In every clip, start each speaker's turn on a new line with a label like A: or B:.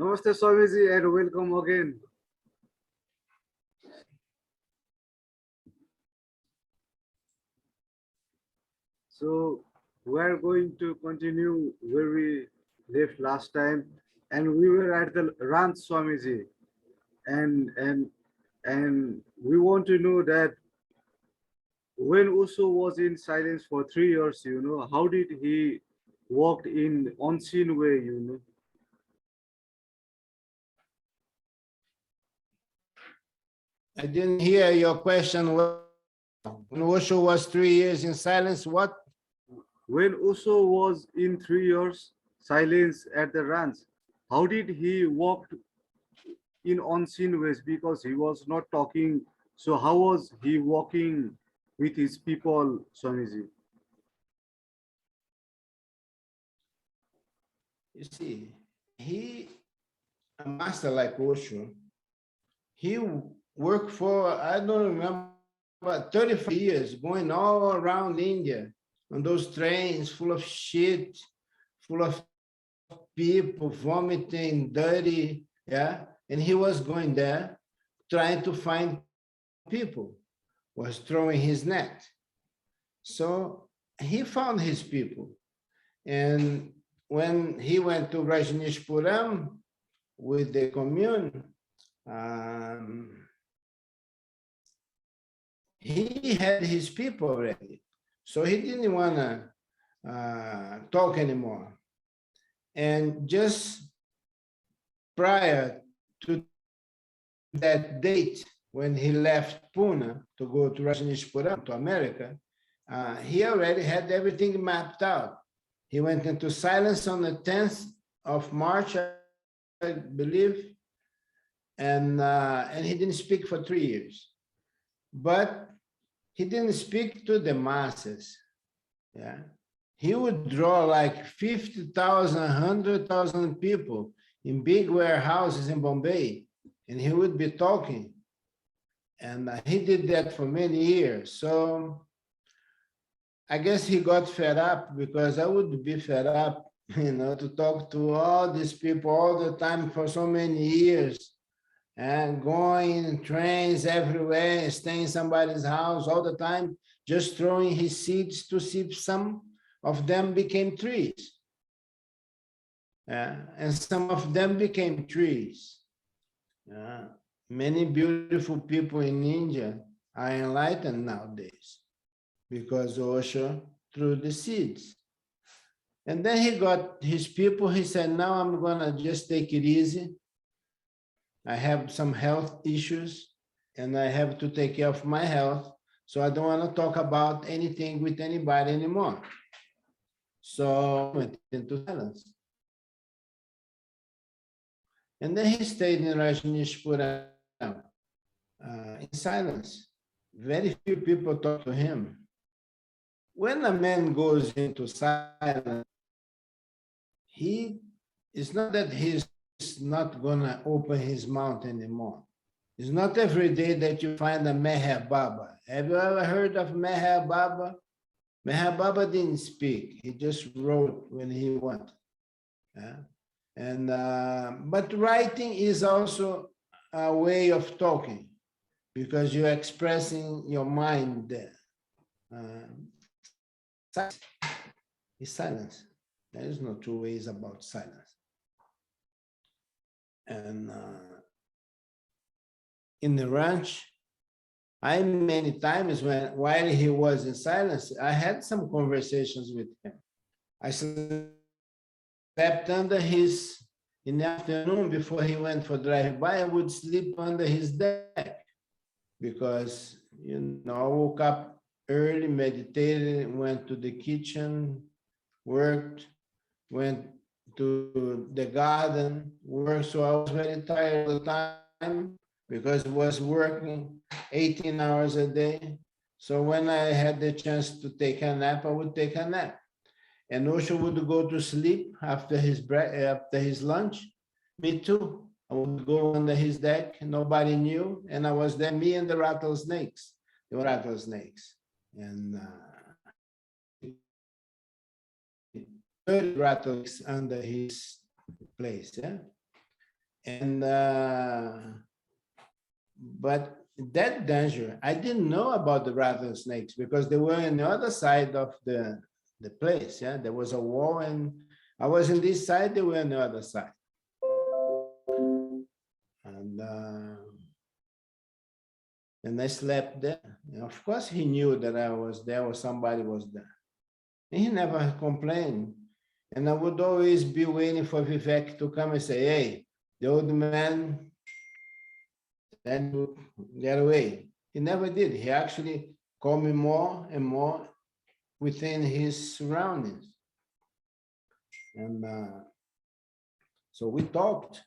A: Namaste Swamiji and welcome again. So we are going to continue where we left last time, and we were at the Ranch Swamiji, and we want to know that when Osho was in silence for 3 years, how did he walked in unseen way.
B: I didn't hear your question. When Osho was 3 years in silence, what?
A: When Osho was in 3 years silence at the ranch, how did he walk in unseen ways because he was not talking? So how was he walking with his people, Swamiji?
B: You see, a master like Osho, he worked for, I don't remember, about 35 years, going all around India on those trains full of shit, full of people vomiting, dirty, yeah? And he was going there trying to find people, was throwing his net. So he found his people. And when he went to Rajneeshpuram with the commune, he had his people already. So he didn't want to talk anymore. And just prior to that date, when he left Pune to go to Rajneeshpuram, to America, he already had everything mapped out. He went into silence on the 10th of March, I believe, and he didn't speak for 3 years. But he didn't speak to the masses. Yeah, he would draw like 50,000, 100,000 people in big warehouses in Bombay, and he would be talking. And he did that for many years. So I guess he got fed up, because I would be fed up, to talk to all these people all the time for so many years, and going in trains everywhere, staying in somebody's house all the time, just throwing his seeds to see if some of them became trees. And some of them became trees. Many beautiful people in India are enlightened nowadays because Osho threw the seeds. And then he got his people, he said, now I'm gonna just take it easy. I have some health issues and I have to take care of my health. So I don't want to talk about anything with anybody anymore. So I went into silence. And then he stayed in Rajneeshpuram in silence. Very few people talk to him. When a man goes into silence, it's not that he's not going to open his mouth anymore. It's not every day that you find a Meher Baba. Have you ever heard of Meher Baba? Meher Baba didn't speak. He just wrote when he wanted. But writing is also a way of talking, because you're expressing your mind there. Silence is silence. There is no two ways about silence. And in the ranch, many times while he was in silence, I had some conversations with him. I slept under in the afternoon before he went for drive-by, I would sleep under his deck, because, I woke up early, meditated, went to the kitchen, worked, went to the garden, worked. So I was very tired all the time because I was working 18 hours a day. So when I had the chance to take a nap, I would take a nap. And Osho would go to sleep after his lunch. Me too. I would go under his deck, nobody knew, and I was there, me and the rattlesnakes. The rattlesnakes. And 30 rattlesnakes under his place, yeah? And but that danger, I didn't know about the rattlesnakes because they were on the other side of the place. Yeah, there was a wall, and I was on this side, they were on the other side. And I slept there. And of course, he knew that I was there or somebody was there. And he never complained. And I would always be waiting for Vivek to come and say, hey, the old man, then to get away. He never did. He actually called me more and more within his surroundings. And so we talked.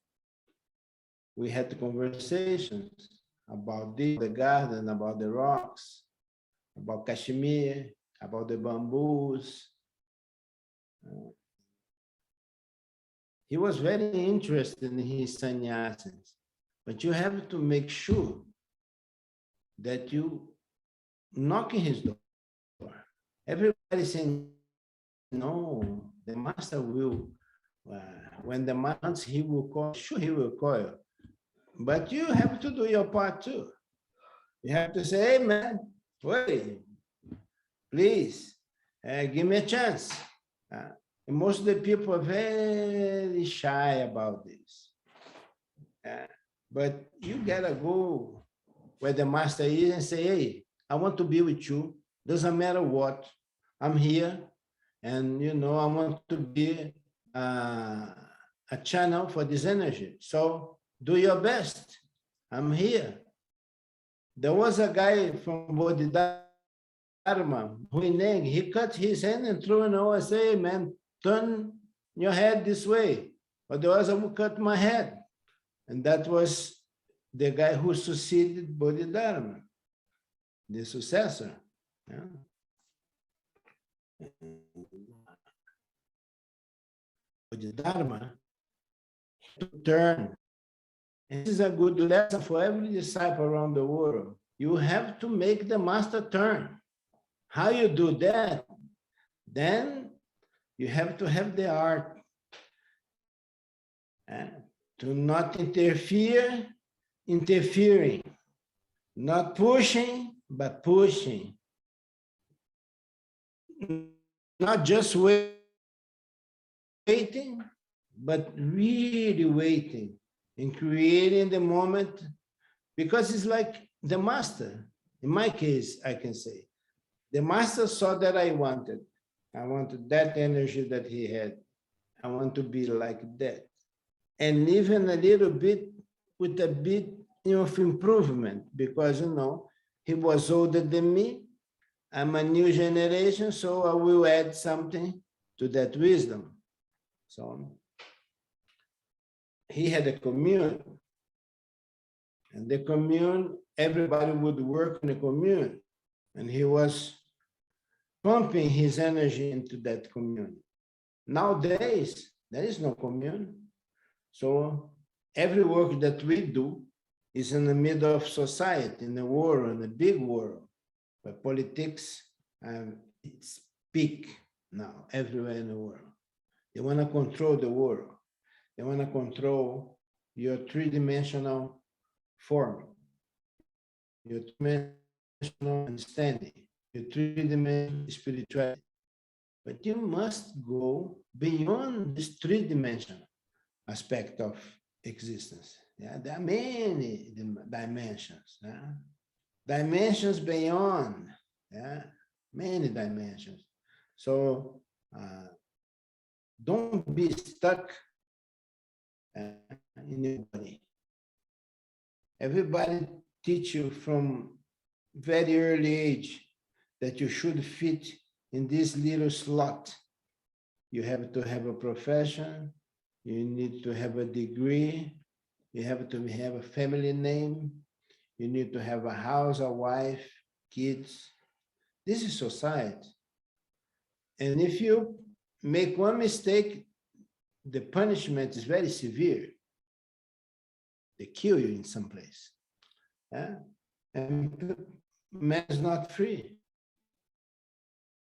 B: We had conversations about the garden, about the rocks, about Kashmir, about the bamboos. He was very interested in his sannyasis, but you have to make sure that you knock in his door. Everybody saying, no, the master will, when the master, he will call, sure he will call you. But you have to do your part too. You have to say, hey man, wait, please, give me a chance. And most of the people are very shy about this. But you gotta go where the master is and say, hey, I want to be with you. Doesn't matter what, I'm here. And I want to be a channel for this energy. So do your best. I'm here. There was a guy from Bodhidharma, Huineng, he cut his hand and threw it away and say, hey, man, turn your head this way. Otherwise, I will cut my head. And that was the guy who succeeded Bodhidharma, the successor. Yeah. Bodhidharma to turn. And this is a good lesson for every disciple around the world. You have to make the master turn. How you do that? Then you have to have the art to not interfering, not pushing, but pushing. Not just waiting, but really waiting and creating the moment, because it's like the master. In my case, I can say, the master saw that I wanted that energy that he had. I want to be like that. And even a little bit, with a bit of improvement, because, he was older than me. I'm a new generation, so I will add something to that wisdom. So he had a commune, and the commune, everybody would work in the commune, and he was pumping his energy into that commune. Nowadays, there is no commune. So every work that we do is in the middle of society, in the world, in the big world, where politics it's peak now everywhere in the world. They want to control the world. They want to control your three-dimensional form, your three-dimensional understanding, your three-dimensional spirituality. But you must go beyond this three-dimensional aspect of existence. Yeah, there are many dimensions. Yeah? Dimensions beyond. Yeah, many dimensions. So don't be stuck in your body. Everybody teach you from very early age that you should fit in this little slot. You have to have a profession, you need to have a degree, you have to have a family name, you need to have a house, a wife, kids. This is society. And if you make one mistake, the punishment is very severe. They kill you in some place. Yeah? And man is not free.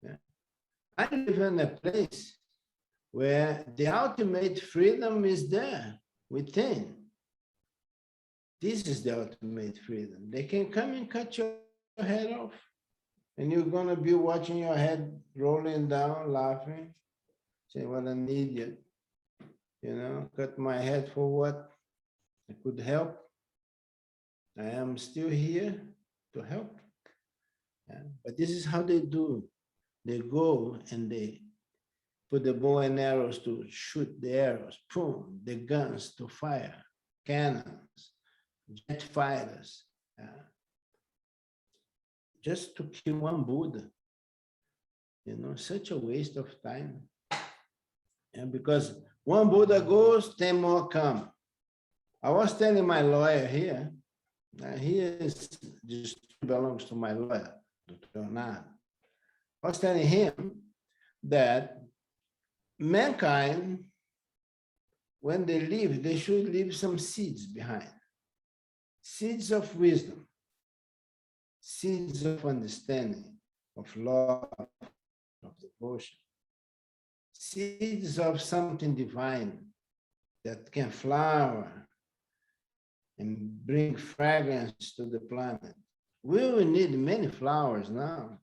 B: Yeah? I live in a place where the ultimate freedom is there within. This is the ultimate freedom. They can come and cut your head off, and you're gonna be watching your head rolling down, laughing, say, "What an idiot! Cut my head for what? I could help. I am still here to help." Yeah. But this is how they do. They go and they put the bow and arrows to shoot the arrows, boom, the guns to fire, cannons, jet fighters, just to kill one Buddha. Such a waste of time. And because one Buddha goes, 10 more come. I was telling my lawyer here, this belongs to my lawyer, Dr. Anand. I was telling him that mankind, when they leave, they should leave some seeds behind. Seeds of wisdom, seeds of understanding, of love, of devotion, seeds of something divine that can flower and bring fragrance to the planet. We will need many flowers now,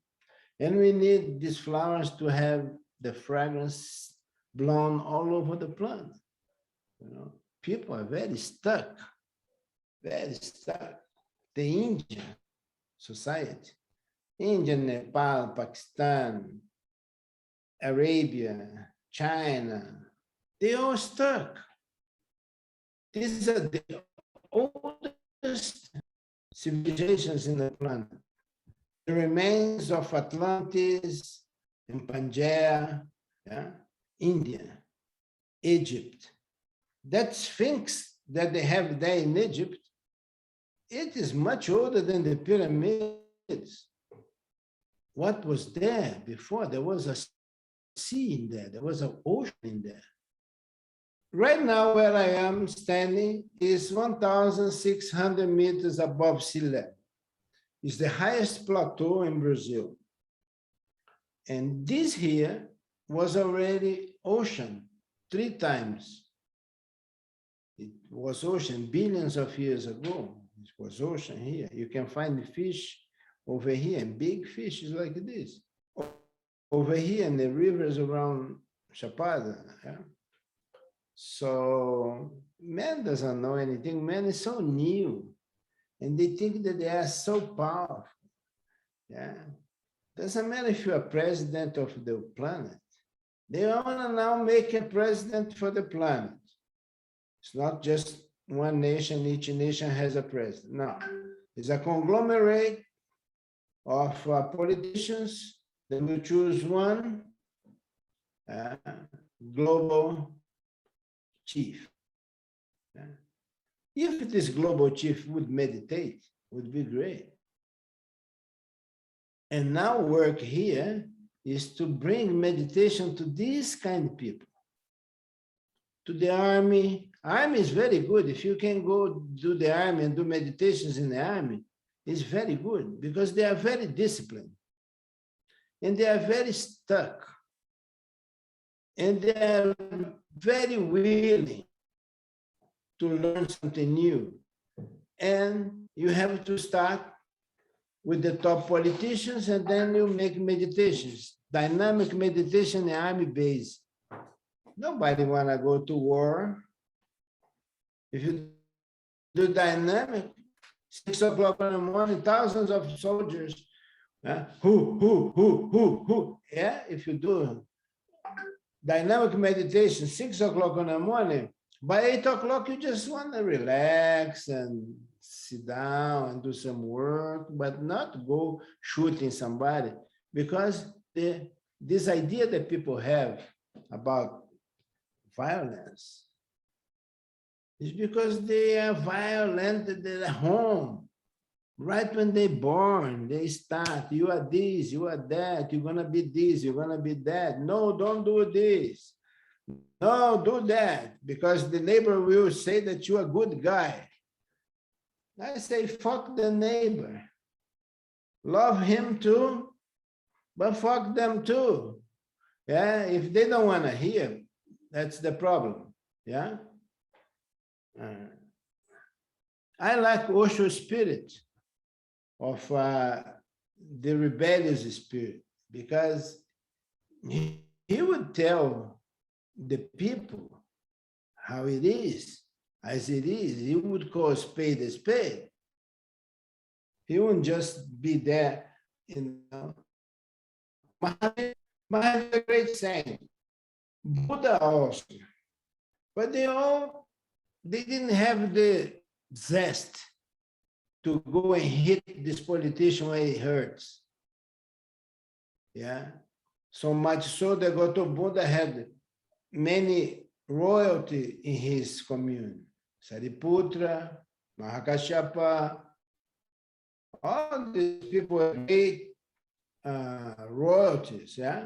B: and we need these flowers to have the fragrance blown all over the planet. People are very stuck, very stuck. The Indian society, India, Nepal, Pakistan, Arabia, China, they all stuck. These are the oldest civilizations in the planet. The remains of Atlantis and Pangaea, India, Egypt. That Sphinx that they have there in Egypt, it is much older than the pyramids. What was there before? There was a sea in there. There was an ocean in there. Right now, where I am standing is 1,600 meters above sea level. It's the highest plateau in Brazil. And this here was already ocean 3 times. It was ocean billions of years ago. It was ocean here. You can find fish over here, and big fishes like this. Over here in the rivers around Chapada. Yeah? So man doesn't know anything. Man is so new. And they think that they are so powerful. Yeah. Doesn't matter if you are president of the planet. They want to now make a president for the planet. It's not just one nation, each nation has a president. No, it's a conglomerate of politicians that will choose one global chief. If this global chief would meditate, it would be great. And now work here is to bring meditation to these kind of people. To the army. Army is very good. If you can go do the army and do meditations in the army, it's very good because they are very disciplined. And they are very stuck. And they are very willing to learn something new. And you have to start with the top politicians, and then you make meditations, dynamic meditation in army base. Nobody want to go to war. If you do dynamic, 6 o'clock in the morning, thousands of soldiers, who. Yeah, if you do dynamic meditation, 6 o'clock in the morning, by 8 o'clock, you just want to relax and sit down and do some work, but not go shooting somebody, because this idea that people have about violence is because they are violent at home. Right when they're born, they start, you are this, you are that, you're going to be this, you're going to be that. No, don't do this. No, do that, because the neighbor will say that you're a good guy. I say, fuck the neighbor. Love him too, but fuck them too. Yeah, if they don't want to hear, that's the problem. Yeah. I like Osho's spirit of the rebellious spirit, because he would tell the people how it is, as it is. He would call a spade a spade. He wouldn't just be there, you know. Mahavira has a great saying, Buddha also, but they didn't have the zest to go and hit this politician where it hurts. Yeah. So much so that Gautam Buddha had many royalty in his commune. Sariputra, Mahakashyapa, all these people were great royalties, yeah.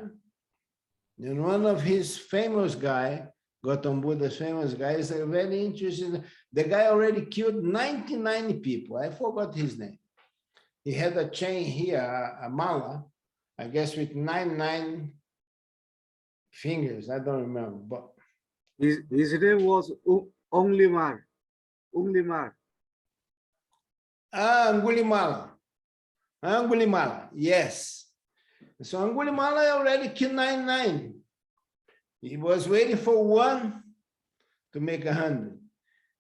B: And one of his famous guy, Gautam Buddha's famous guy, is a very interesting. The guy already killed 99 people. I forgot his name. He had a chain here, a mala, I guess with 99 fingers. I don't remember, but
A: His name was Onglimar. Onglimar.
B: Angulimala. Angulimala, yes. So Angulimala already killed 99. He was waiting for one to make 100.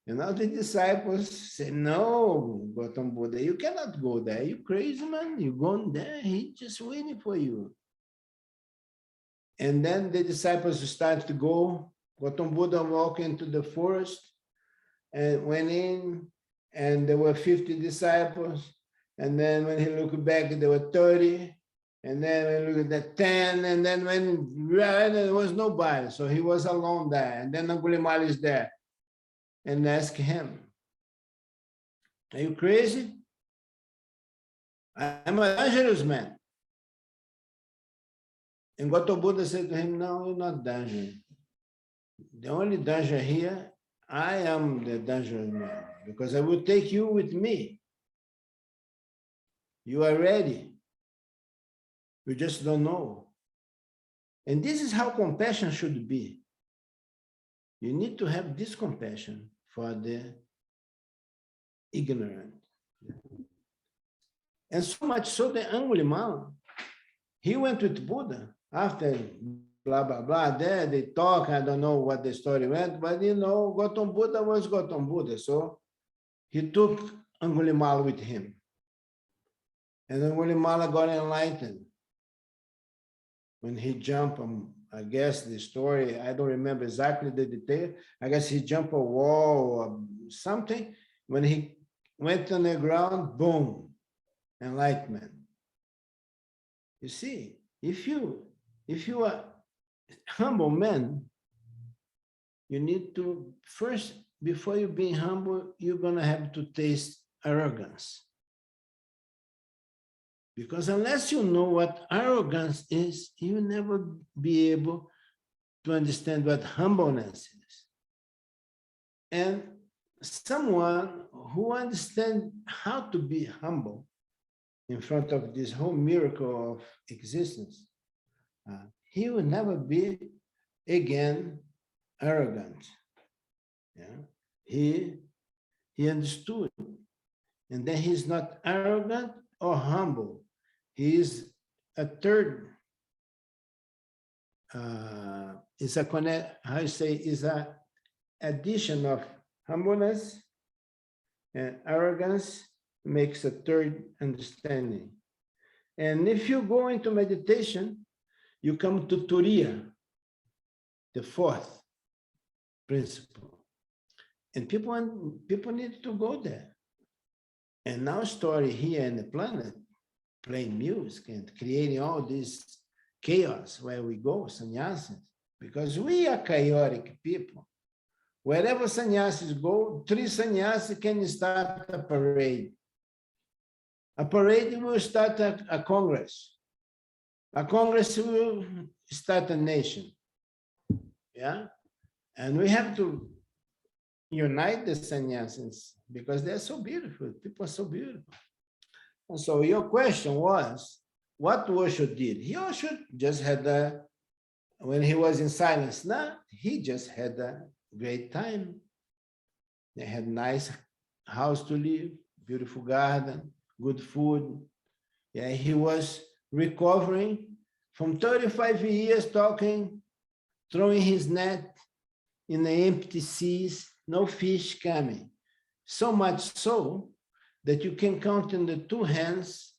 B: And now the disciples said, no, Gautam Buddha, you cannot go there. You crazy, man? You going there? He's just waiting for you. And then the disciples started to go. Gautam Buddha walked into the forest and went in, and there were 50 disciples. And then when he looked back, there were 30. And then when he looked at 10, and then when there was nobody. So he was alone there. And then Angulimala is there and asked him, are you crazy? I'm a dangerous man. And Gautam Buddha said to him, no, you're not dangerous. The only danger here, I am the dangerous man, because I will take you with me. You are ready. You just don't know. And this is how compassion should be. You need to have this compassion for the ignorant. And so much so that Angulimala, he went with Buddha after blah, blah, blah. There they talk. I don't know what the story went, but you know, Gautam Buddha was Gautam Buddha. So he took Angulimala with him. And Angulimala got enlightened. When he jumped, I guess the story, I don't remember exactly the detail. I guess he jumped a wall or something. When he went on the ground, boom, enlightenment. You see, if you are humble man, you need to first, before you being humble, you're gonna have to taste arrogance. Because unless you know what arrogance is, you'll never be able to understand what humbleness is. And someone who understands how to be humble in front of this whole miracle of existence, he will never be again arrogant. Yeah? He understood. And then he's not arrogant or humble. He is a third, is a connect, how you say, is a addition of humbleness and arrogance makes a third understanding. And if you go into meditation, you come to Turiya, the fourth principle. And people need to go there. And our story here in the planet, playing music and creating all this chaos where we go, sannyasis, because we are chaotic people. Wherever sannyasis go, 3 sannyasis can start a parade. A parade will start a congress. A congress will start a nation. Yeah? And we have to unite the sannyasis because they're so beautiful. People are so beautiful. And so your question was, what Osho did? He Osho just had when he was in silence, he just had a great time. They had nice house to live, beautiful garden, good food. Yeah, he was recovering from 35 years talking, throwing his net in the empty seas, no fish coming. So much so that you can count in the two hands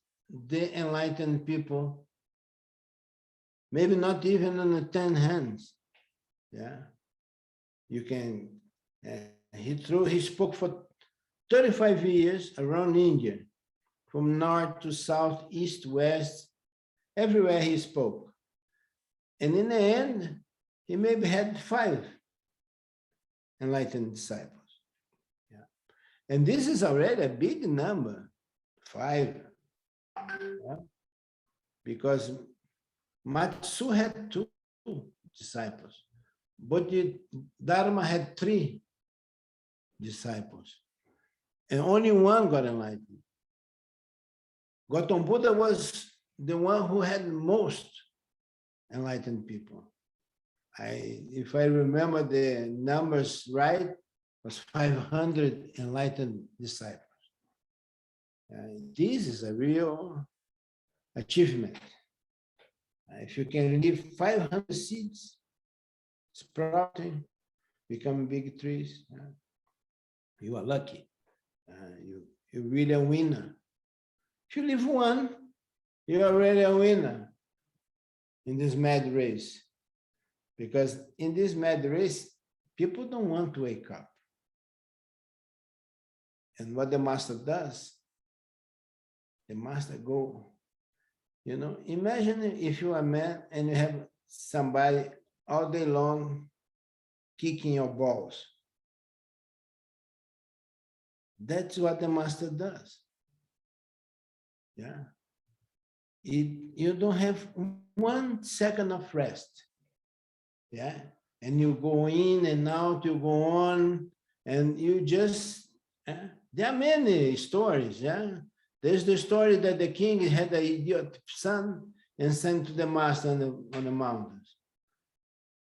B: the enlightened people, maybe not even in the 10 hands. Yeah, you can. He spoke for 35 years around India, from north to south, east, west, everywhere he spoke. And in the end, he maybe had 5 enlightened disciples. Yeah. And this is already a big number, 5. Yeah. Because Matsu had 2 disciples, Bodhidharma had 3 disciples, and only 1 got enlightened. Gautam Buddha was the one who had most enlightened people. If I remember the numbers right, was 500 enlightened disciples. This is a real achievement. If you can leave 500 seeds sprouting, become big trees, you are lucky. You're really a winner. If you leave 1, you're already a winner in this mad race. Because in this mad race, people don't want to wake up. And what the master does, the master go, imagine if you're a man and you have somebody all day long kicking your balls. That's what the master does. Yeah. You don't have 1 second of rest. Yeah. And you go in and out, you go on, and you just, there are many stories. Yeah. There's the story that the king had an idiot son and sent to the master on the mountains.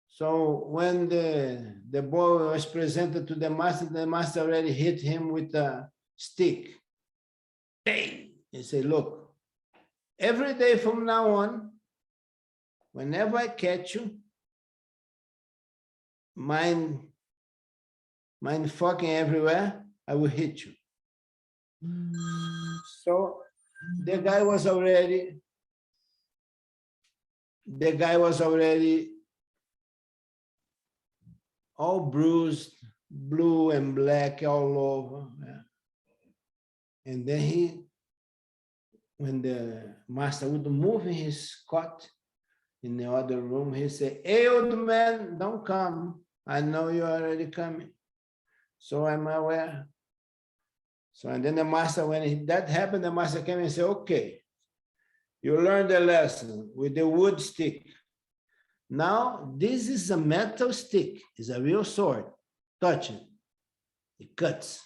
B: So when the boy was presented to the master already hit him with a stick. Bang! He said, look, every day from now on, whenever I catch you, mind fucking everywhere, I will hit you. So the guy was already all bruised, blue and black all over. Yeah. And then when the master would move in his cot in the other room, he said, hey, old man, don't come. I know you're already coming. So I'm aware. So, and then the master, when that happened, the master came and said, okay, you learned the lesson with the wood stick. Now, this is a metal stick. It's a real sword. Touch it. It cuts.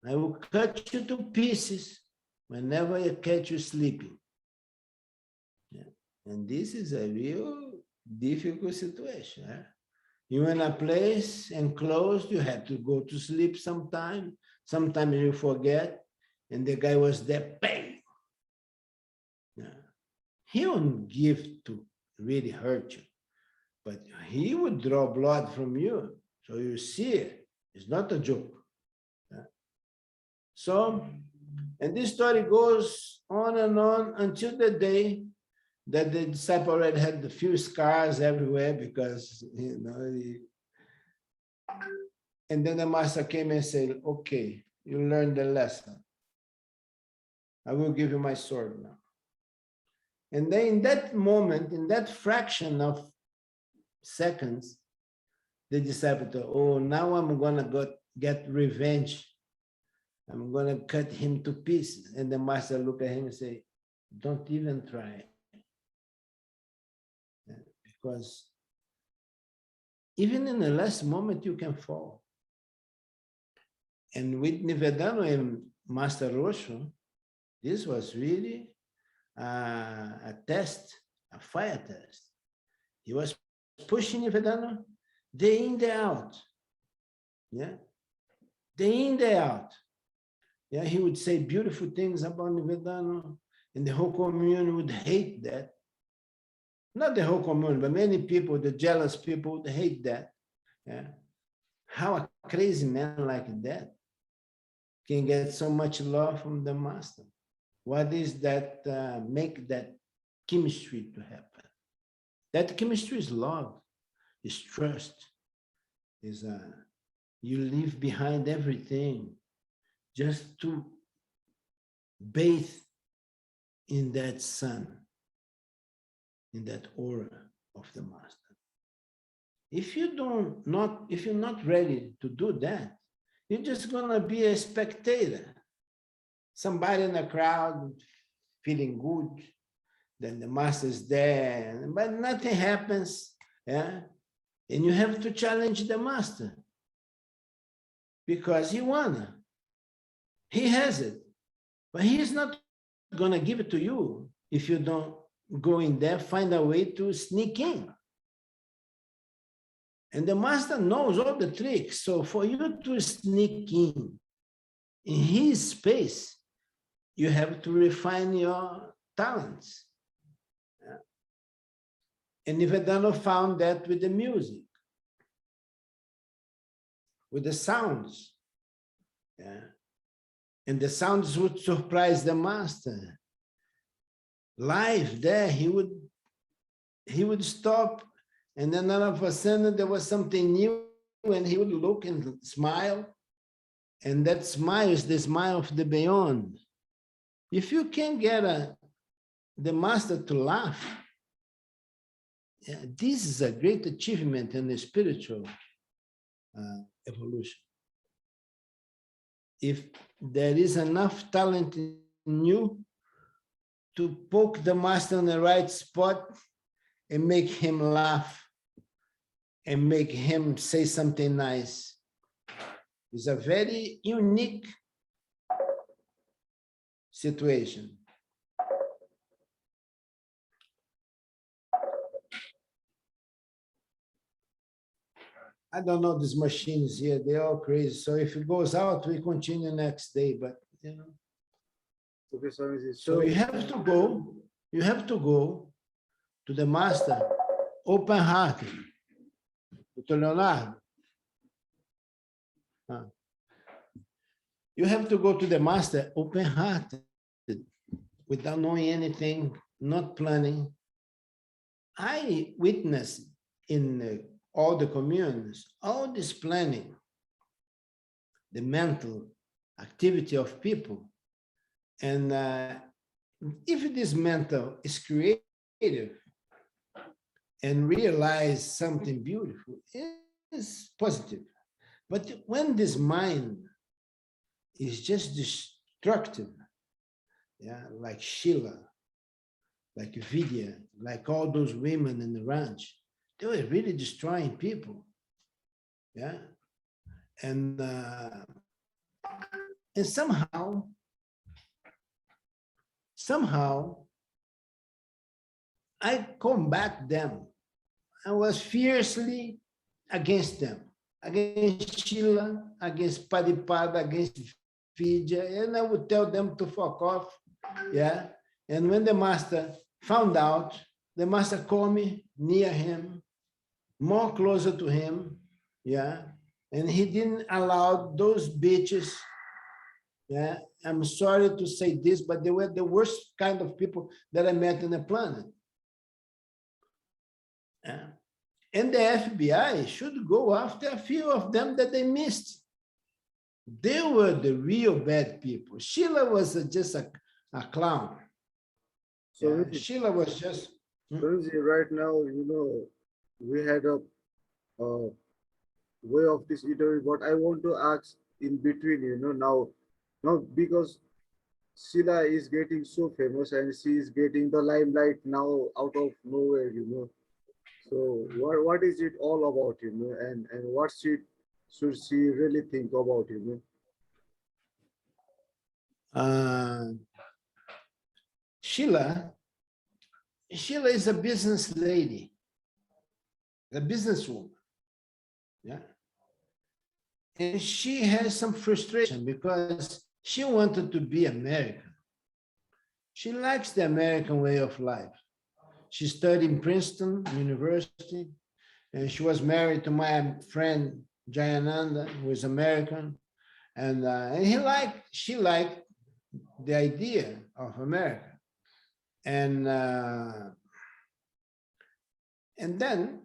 B: I will cut you to pieces whenever I catch you sleeping. Yeah. And this is a real difficult situation. You're in a place enclosed, you have to go to sleep sometime. Sometimes you forget. And the guy was there, bang. Yeah. He won't give to really hurt you, but he would draw blood from you. So you see it. It's not a joke. So, and this story goes on and on until the day that the disciple already had a few scars everywhere because, and then the master came and said, okay, you learned the lesson. I will give you my sword now. And then in that moment, in that fraction of seconds, the disciple thought, oh, now I'm going to get revenge. I'm going to cut him to pieces. And the master looked at him and said, don't even try. Because even in the last moment, you can fall. And with Nivedano and Master Rosho, this was really a test, a fire test. He was pushing Nivedano day in, day out. Yeah. day in, day out. Yeah, he would say beautiful things about Nivedano, and the whole community would hate that. Not the whole community, but many people, the jealous people, would hate that. Yeah. How a crazy man like that can get so much love from the master? What is that make that chemistry to happen? That chemistry is love, is trust, is you leave behind everything just to bathe in that sun, in that aura of the master. If you're not ready to do that, you're just gonna be a spectator, somebody in the crowd feeling good, then the master is there, but nothing happens, yeah? And you have to challenge the master because he wanna, he has it, but he's not gonna give it to you if you don't go in there, find a way to sneak in. And the master knows all the tricks. So for you to sneak in his space, you have to refine your talents. And Nivedano found that with the music, with the sounds. Yeah. And the sounds would surprise the master. Live there, he would stop, and then all of a sudden there was something new, and he would look and smile. And that smile is the smile of the beyond. If you can get the master to laugh, yeah, this is a great achievement in the spiritual evolution. If there is enough talent in you to poke the master on the right spot and make him laugh and make him say something nice, it's a very unique situation. I don't know these machines here, they're all crazy. So if it goes out, we continue next day, but you know.
A: Okay, Swamiji.
B: So you have to go to the master open-hearted. Dr. Leonardo. You have to go to the master open-hearted, without knowing anything, not planning. I witnessed in all the communities, all this planning, the mental activity of people. And if this mental is creative and realize something beautiful, it's positive. But when this mind is just destructive, yeah, like Sheila, like Vidya, like all those women in the ranch, they were really destroying people, yeah, and somehow I combat them. I was fiercely against them, against Sheila, against Padipada, against Vidya, and I would tell them to fuck off, yeah. And when the master found out, the master called me near him, more closer to him, yeah, and he didn't allow those bitches, yeah, I'm sorry to say this, but they were the worst kind of people that I met on the planet. Yeah. And the FBI should go after a few of them that they missed. They were the real bad people. Sheila was just a clown.
A: So
B: Yeah, Sheila was just...
A: Swamiji, right now, we had a way of this interview, but I want to ask in between, now because Sheila is getting so famous and she is getting the limelight now out of nowhere. So what is it all about, and what should she really think about?
B: Sheila is a business lady, a businesswoman. Yeah. And she has some frustration because she wanted to be American. She likes the American way of life. She studied in Princeton University, and she was married to my friend Jayananda, who is American. And she liked the idea of America. And then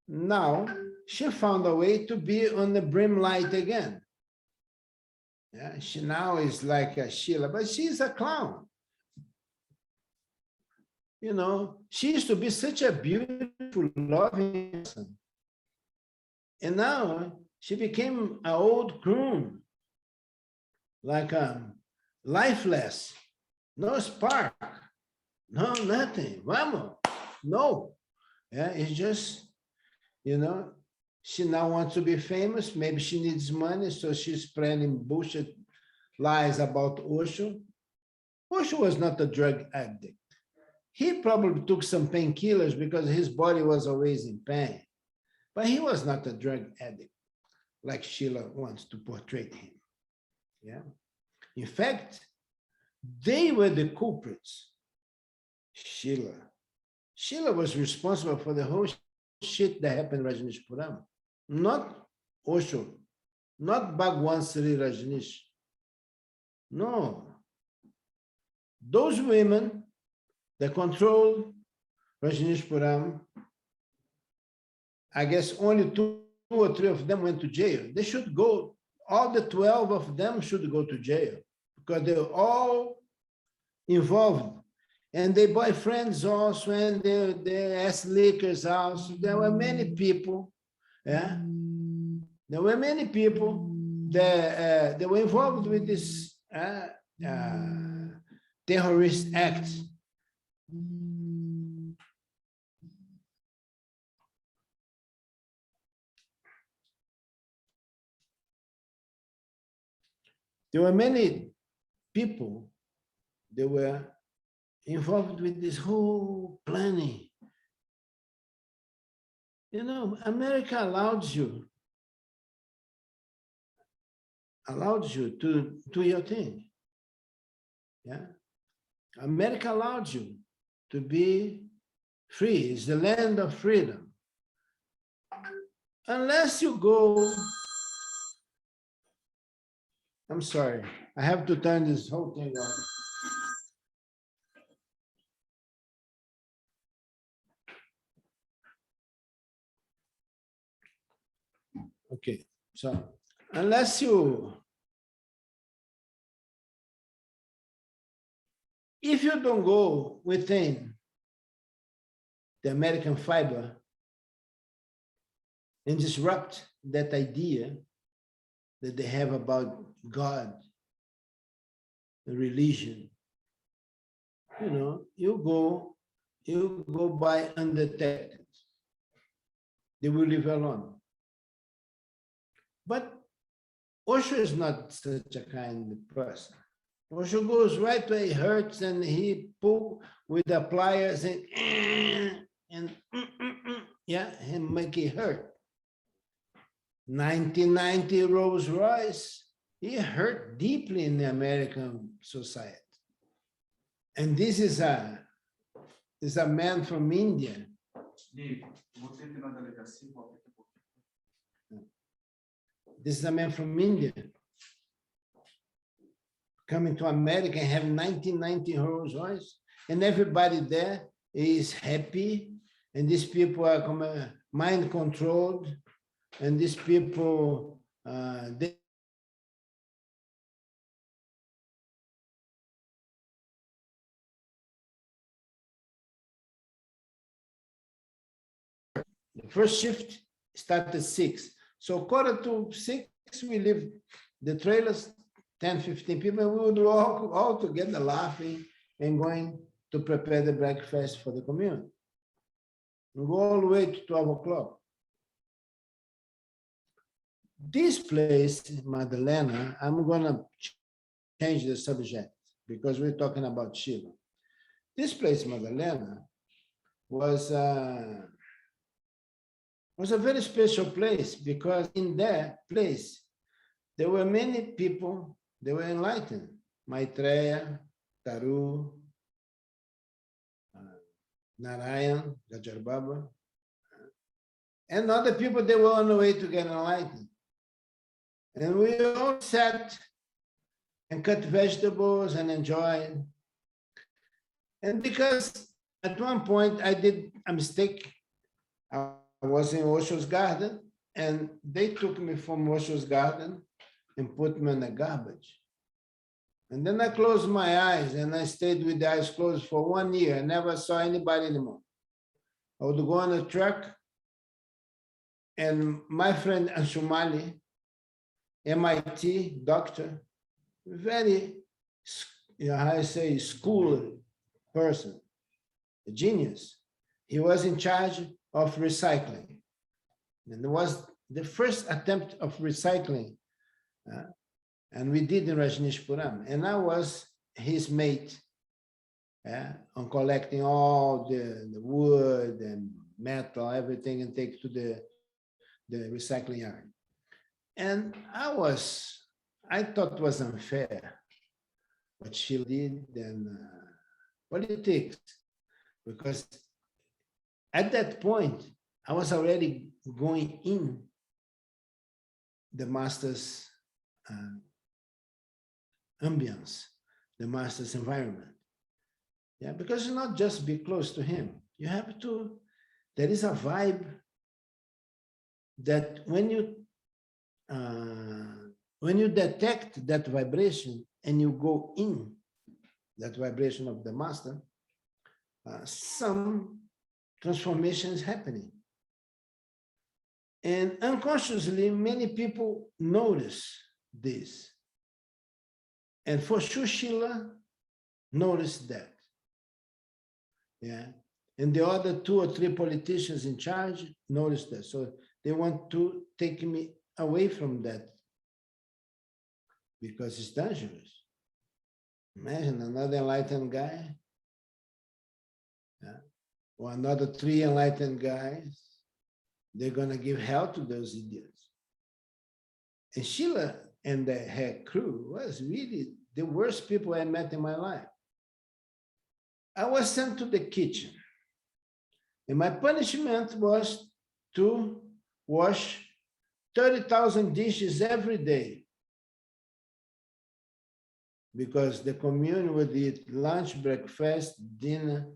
B: now she found a way to be on the brimlight again. Yeah, she now is like a Sheila, but she's a clown. You know, she used to be such a beautiful, loving person. And now she became an old croon, like lifeless, no spark, no nothing. Vamos, no. Yeah, it's just, you know, she now wants to be famous. Maybe she needs money, so she's spreading bullshit lies about Osho. Osho was not a drug addict. He probably took some painkillers because his body was always in pain. But he was not a drug addict, like Sheila wants to portray him. Yeah. In fact, they were the culprits. Sheila. Sheila was responsible for the whole shit that happened in Rajneeshpuram. Not Osho, not Bhagwan Sri Rajneesh. No. Those women that controlled Rajneeshpuram, I guess only two or three of them went to jail. They should go, all the 12 of them should go to jail because they're all involved. And they boyfriends also, and they ass lickers also. There were many people, yeah. There were many people that they were involved with this terrorist act. There were many people that were involved with this whole planning. You know, America allows you to do your thing. Yeah. America allowed you to be free. It's the land of freedom. Unless you go, I'm sorry, I have to turn this whole thing off. Okay, so unless if you don't go within the American fiber and disrupt that idea that they have about God, the religion, you know, you go by undetected. They will live alone. But Osho is not such a kind of person. Osho goes right where it hurts and he pull with the pliers and yeah, and make it hurt. 1990 Rolls Royce, he hurt deeply in the American society. And this is a man from India. This is a man from India coming to America and have 1990 Rolls Royce, and everybody there is happy, and these people are mind controlled, and these people they the first shift started at 6. So 5:45, we leave the trailers, 10, 15 people, and we would walk all together laughing and going to prepare the breakfast for the community. We go all the way to 12 o'clock. This place, Madalena, I'm going to change the subject because we're talking about Shiva. This place, Madalena, was a very special place because in that place, there were many people, they were enlightened. Maitreya, Taru, Narayan, Gajar Baba, and other people, they were on the way to get enlightened. And we all sat and cut vegetables and enjoyed. And because at one point I did a mistake, I was in Osho's garden, and they took me from Osho's garden and put me in the garbage. And then I closed my eyes and I stayed with the eyes closed for 1 year. I never saw anybody anymore. I would go on a truck, and my friend Anshumali, MIT doctor, very, how I say, school person, a genius. He was in charge of recycling. And it was the first attempt of recycling. And we did in Rajneeshpuram. And I was his mate on collecting all the wood and metal, everything, and take to the recycling yard. And I thought it was unfair what she did and politics, because at that point, I was already going in the master's ambience, the master's environment. Yeah, because you not just be close to him, you have to, there is a vibe that when you detect that vibration and you go in that vibration of the master, some transformation is happening. And unconsciously, many people notice this. And for sure, Sheila noticed that. Yeah. And the other 2 or 3 politicians in charge noticed that. So they want to take me away from that because it's dangerous. Imagine another enlightened guy, or another 3 enlightened guys. They're going to give hell to those idiots. And Sheila and her crew was really the worst people I met in my life. I was sent to the kitchen, and my punishment was to wash 30,000 dishes every day, because the communion would eat lunch, breakfast, dinner,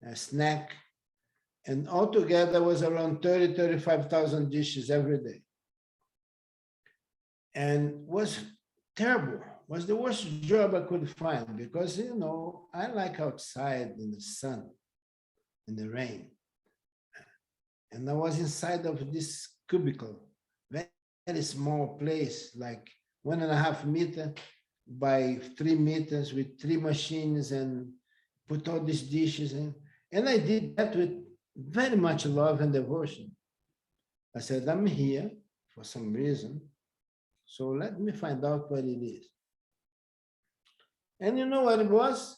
B: a snack, and altogether was around 35,000 dishes every day. And was terrible, was the worst job I could find, because, I like outside in the sun, in the rain. And I was inside of this cubicle, very small place, like 1.5 meters by 3 meters, with 3 machines, and put all these dishes in. And I did that with very much love and devotion. I said, I'm here for some reason, so let me find out what it is. And you know what it was?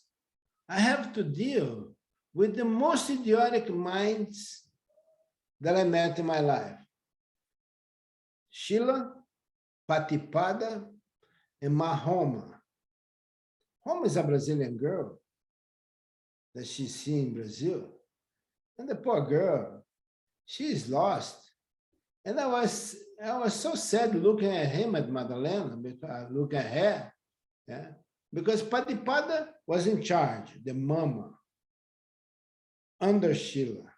B: I have to deal with the most idiotic minds that I met in my life. Sheila, Patipada, and Mahoma. Homa is a Brazilian girl that she's seen in Brazil. And the poor girl, she is lost. And I was so sad looking at him, at Madalena, looking at her, because Patipada was in charge, the mama, under Sheila.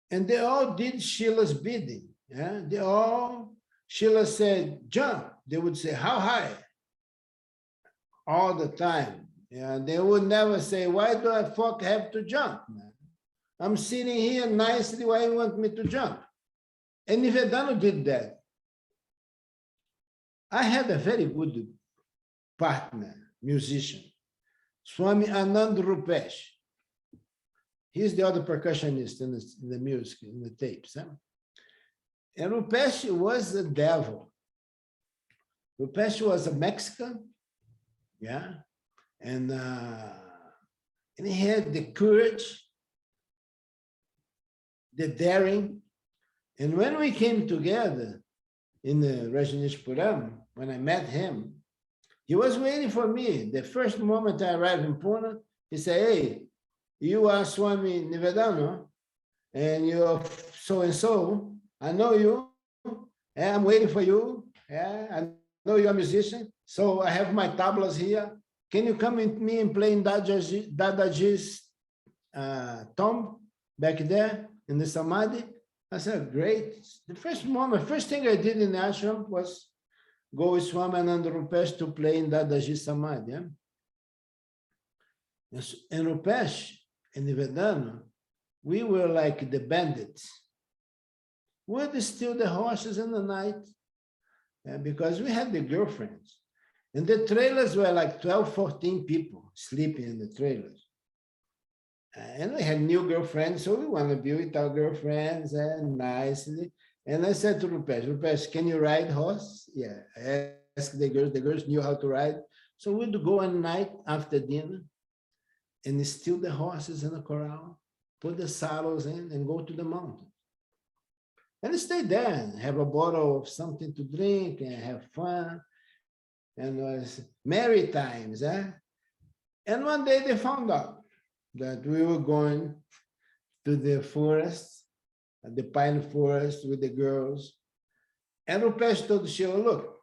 B: And they all did Sheila's bidding. Sheila said, jump. They would say, how high? All the time. They would never say, why do I have to jump, man? I'm sitting here nicely, why you want me to jump? And Nivedano did that. I had a very good partner, musician, Swami Anand Rupesh. He's the other percussionist in the music, in the tapes. And Rupesh was the devil. Rupesh was a Mexican, and he had the courage, the daring. And when we came together, in Rajneeshpuram, when I met him, he was waiting for me. The first moment I arrived in Pune, he said, "Hey, you are Swami Nivedano, and you're so and so. I know you. I'm waiting for you. I know you're a musician. So I have my tablas here. Can you come with me and play in Dadaji's tomb back there in the Samadhi?" I said, "Great." The first thing I did in the ashram was go with Swami Anand Rupesh to play in Dadaji Samadhi. Yeah? And Rupesh and Nivedana, we were like the bandits. We would steal the horses in the night because we had the girlfriends. And the trailers were like 12, 14 people sleeping in the trailers. And we had new girlfriends, so we want to be with our girlfriends and nicely. And I said to Rupesh, can you ride horse? Yeah, I asked the girls knew how to ride. So we'd go at night after dinner and steal the horses in the corral, put the saddles in and go to the mountain. And stay there and have a bottle of something to drink and have fun. And it was merry times. And one day they found out that we were going to the forest, the pine forest with the girls. And Rupesh told Shiva, look,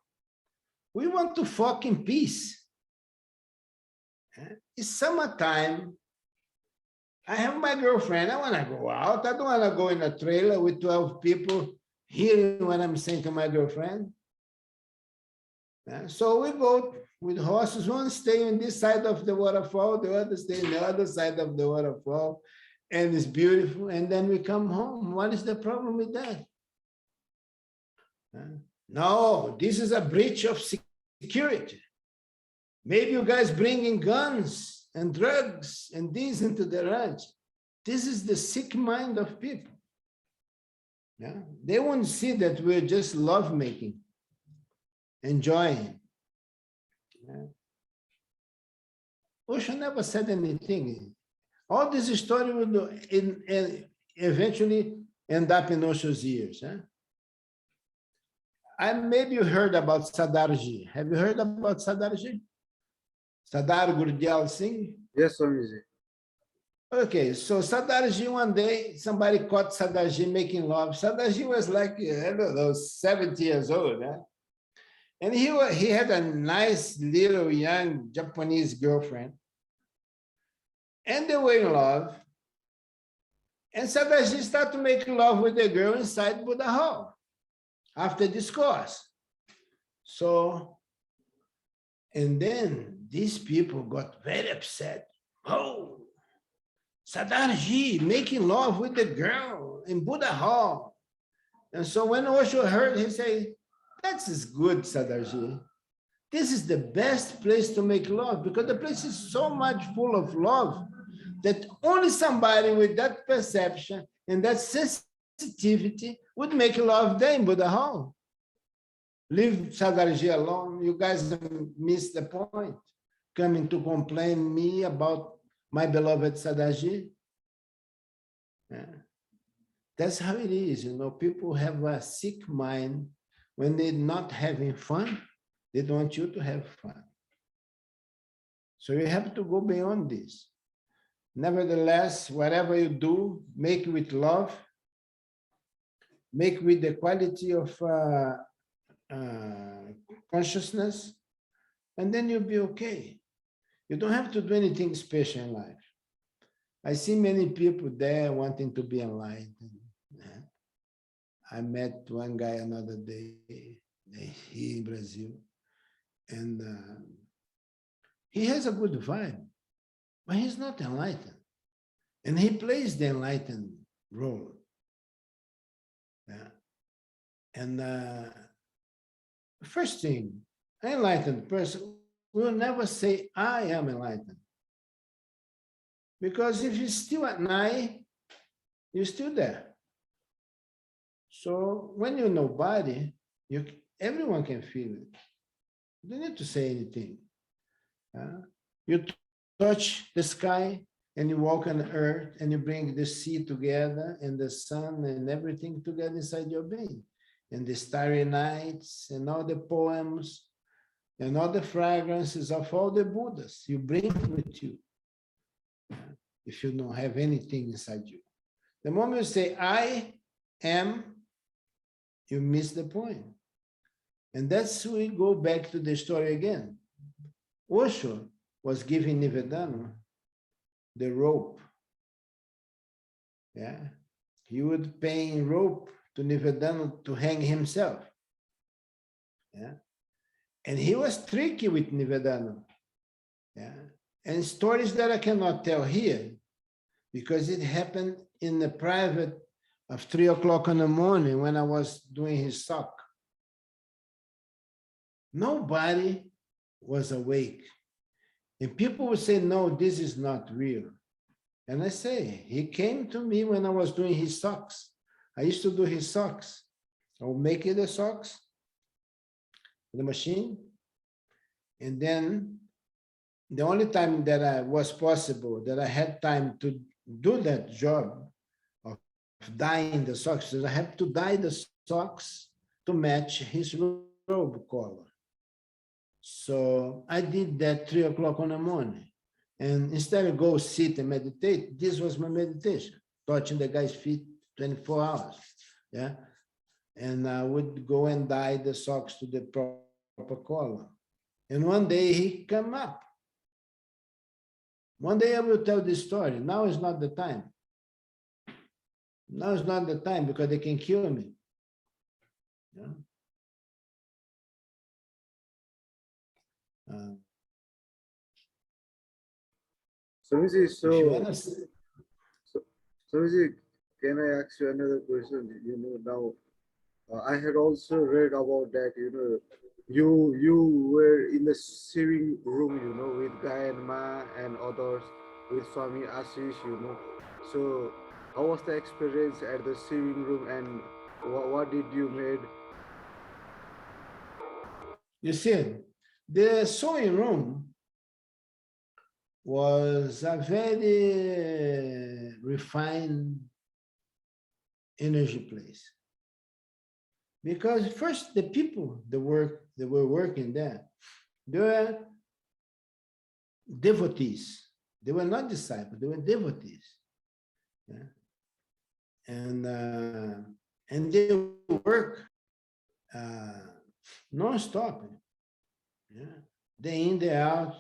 B: we want to fuck in peace. It's summertime. I have my girlfriend. I want to go out. I don't want to go in a trailer with 12 people hearing what I'm saying to my girlfriend. So we go with horses. One stay on this side of the waterfall, the other stay on the other side of the waterfall. And it's beautiful. And then we come home. What is the problem with that? No, this is a breach of security. Maybe you guys bringing guns and drugs and this into the ranch. This is the sick mind of people. Yeah? They won't see that we're just lovemaking, enjoying. Yeah? Osho never said anything. All this story will eventually end up in Osho's ears. Maybe you heard about Sadarji. Have you heard about Sadarji? Sadar Gurdial Singh?
A: Yes, Swamiji.
B: Okay, so Sadarji, one day, somebody caught Sadarji making love. Sadarji was like, I don't know, 70 years old. And he had a nice little young Japanese girlfriend. And they were in love. And Sadarji started to make love with the girl inside Buddha Hall after discourse. So, and then these people got very upset. Oh, Sadarji making love with the girl in Buddha Hall. And so when Osho heard, he said, that's good, Sadarji. This is the best place to make love because the place is so much full of love that only somebody with that perception and that sensitivity would make love there in Buddha Hall. Leave Sadarji alone. You guys missed the point. Coming to complain me about my beloved Sadarji. Yeah. That's how it is. People have a sick mind. When they're not having fun, they don't want you to have fun. So you have to go beyond this. Nevertheless, whatever you do, make with love, make with the quality of consciousness, and then you'll be okay. You don't have to do anything special in life. I see many people there wanting to be enlightened. I met one guy another day here in Brazil, and he has a good vibe, but he's not enlightened. And he plays the enlightened role. Yeah. And first thing, an enlightened person will never say, I am enlightened. Because if you're still at night, you're still there. So when you're nobody, everyone can feel it. You don't need to say anything. You touch the sky and you walk on the earth and you bring the sea together and the sun and everything together inside your being. and the starry nights and all the poems and all the fragrances of all the Buddhas you bring with you if you don't have anything inside you. The moment you say, I am, you miss the point. And that's we go back to the story again. Osho was giving Nivedano the rope. Yeah, he would pay rope to Nivedano to hang himself. Yeah, and he was tricky with Nivedano. Yeah, and stories that I cannot tell here because it happened in the private of 3 o'clock in the morning when I was doing his sock. Nobody was awake. And people would say, no, this is not real. And I say, he came to me when I was doing his socks. I used to do his socks. I would make the socks, the machine. And then the only time that I was possible, that I had time to do that job of dyeing the socks, is I have to dye the socks to match his robe collar. So I did that 3 o'clock in the morning. And instead of go sit and meditate, this was my meditation, touching the guy's feet 24 hours. Yeah. And I would go and dye the socks to the proper color. And one day he came up. One day I will tell this story. Now is not the time. Now is not the time because they can kill me. Yeah.
A: Swamiji,
B: If you
A: so,
B: understand,
A: so Swamiji, can I ask you another question? Now I had also read about that. You were in the sewing room, with Guy and Ma and others, with Swami Ashish. So how was the experience at the sewing room, and what did you made?
B: you see, the sewing room was a very refined energy place. Because first, the people that were working there, they were devotees. They were not disciples, they were devotees. Yeah? And they work non-stop. Yeah? Day in, day out,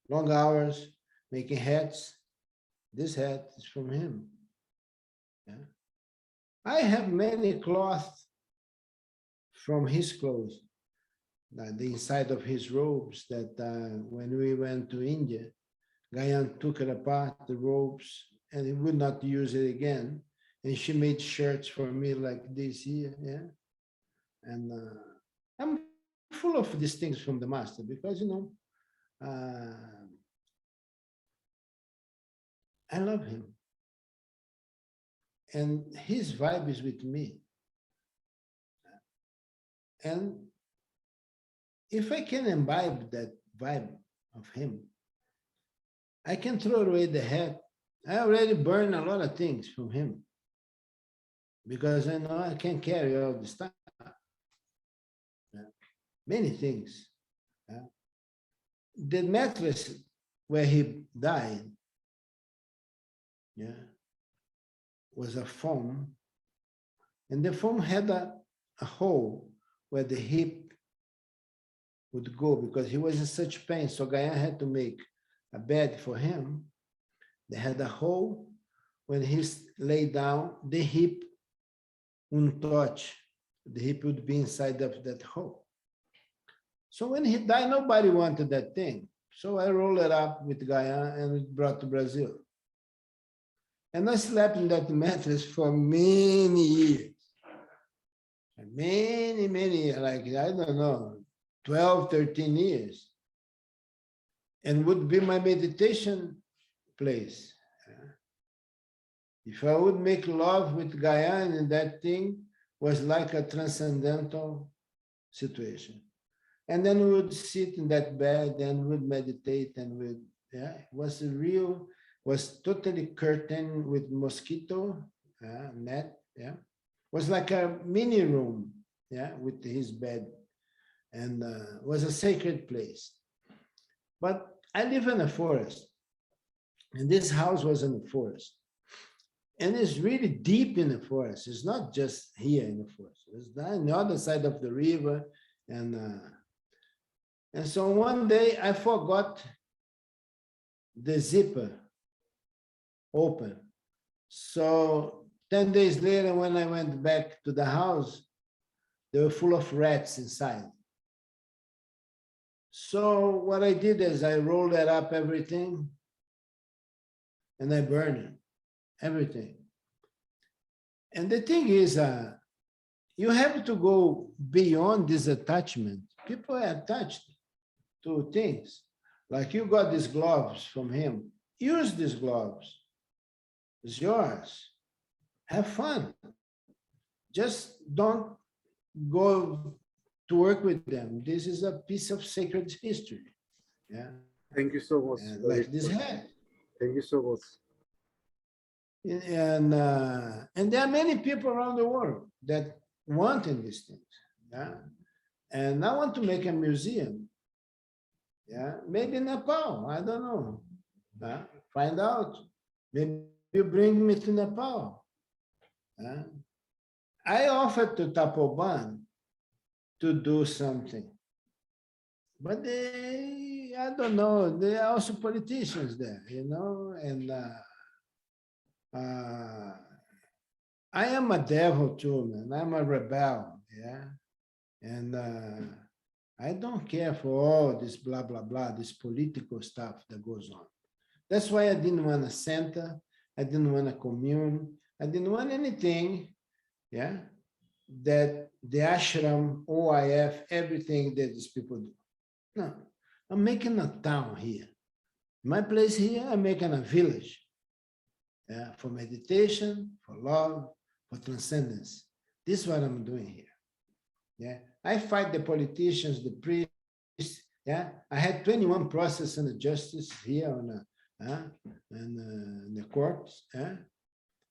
B: long hours, making hats. This hat is from him. Yeah? I have many cloths from his clothes, the inside of his robes that when we went to India, Gayan took it apart, the robes, and he would not use it again. And she made shirts for me like this here, yeah. And I'm full of these things from the master because, I love him. And his vibe is with me. And if I can imbibe that vibe of him, I can throw away the hat. I already burned a lot of things from him because I know I can't carry all the stuff. Yeah. Many things. Yeah. The mattress where he died, yeah, was a foam, and the foam had a hole where the hip would go because he was in such pain. So Gaia had to make a bed for him. They had a hole. When he lay down, the hip wouldn't touch. The hip would be inside of that hole. So when he died, nobody wanted that thing. So I rolled it up with Gaia and it brought to Brazil. And I slept in that mattress for many years. Many years, like, I don't know, 12, 13 years. And would be my meditation place. If I would make love with Gaia, and that thing was like a transcendental situation. And then we would sit in that bed and would meditate and it was totally curtained with mosquito net, yeah. It was like a mini room, yeah, with his bed, and was a sacred place. But I live in a forest, and this house was in the forest. And it's really deep in the forest. It's not just here in the forest. It's on the other side of the river. And so one day I forgot the zipper open. So 10 days later, when I went back to the house, they were full of rats inside. So what I did is I rolled that up everything and I burned it, everything. And the thing is, you have to go beyond this attachment. People are attached to things. Like you got these gloves from him. Use these gloves. It's yours. Have fun. Just don't go to work with them. This is a piece of sacred history. Yeah.
A: Thank you so much.
B: Like this hat.
A: Thank you so much.
B: And there are many people around the world that want in these things. Yeah. And I want to make a museum. Yeah. Maybe Nepal. I don't know. Yeah. Find out. Maybe you bring me to Nepal. Yeah. I offered to Tapoban to do something. But they, I don't know, they are also politicians there, you know, and I am a devil too, man. I'm a rebel, yeah. And I don't care for all this blah, blah, blah, this political stuff that goes on. That's why I didn't want a center. I didn't want a commune. I didn't want anything, yeah, that the ashram, OIF, everything that these people do. No, I'm making a town here. My place here, I'm making a village. Yeah, for meditation, for love, for transcendence. This is what I'm doing here. Yeah, I fight the politicians, the priests. Yeah, I had 21 processes in the justice here on the courts,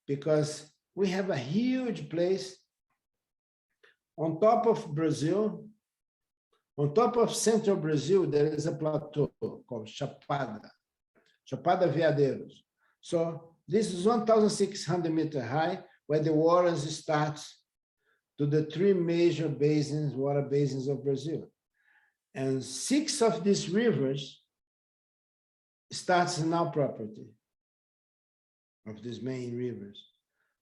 B: because we have a huge place on top of Brazil. On top of central Brazil, there is a plateau called Chapada Veadeiros. So this is 1,600 meters high, where the waters starts to the three major basins, water basins of Brazil. And 6 of these rivers starts in our property of these main rivers.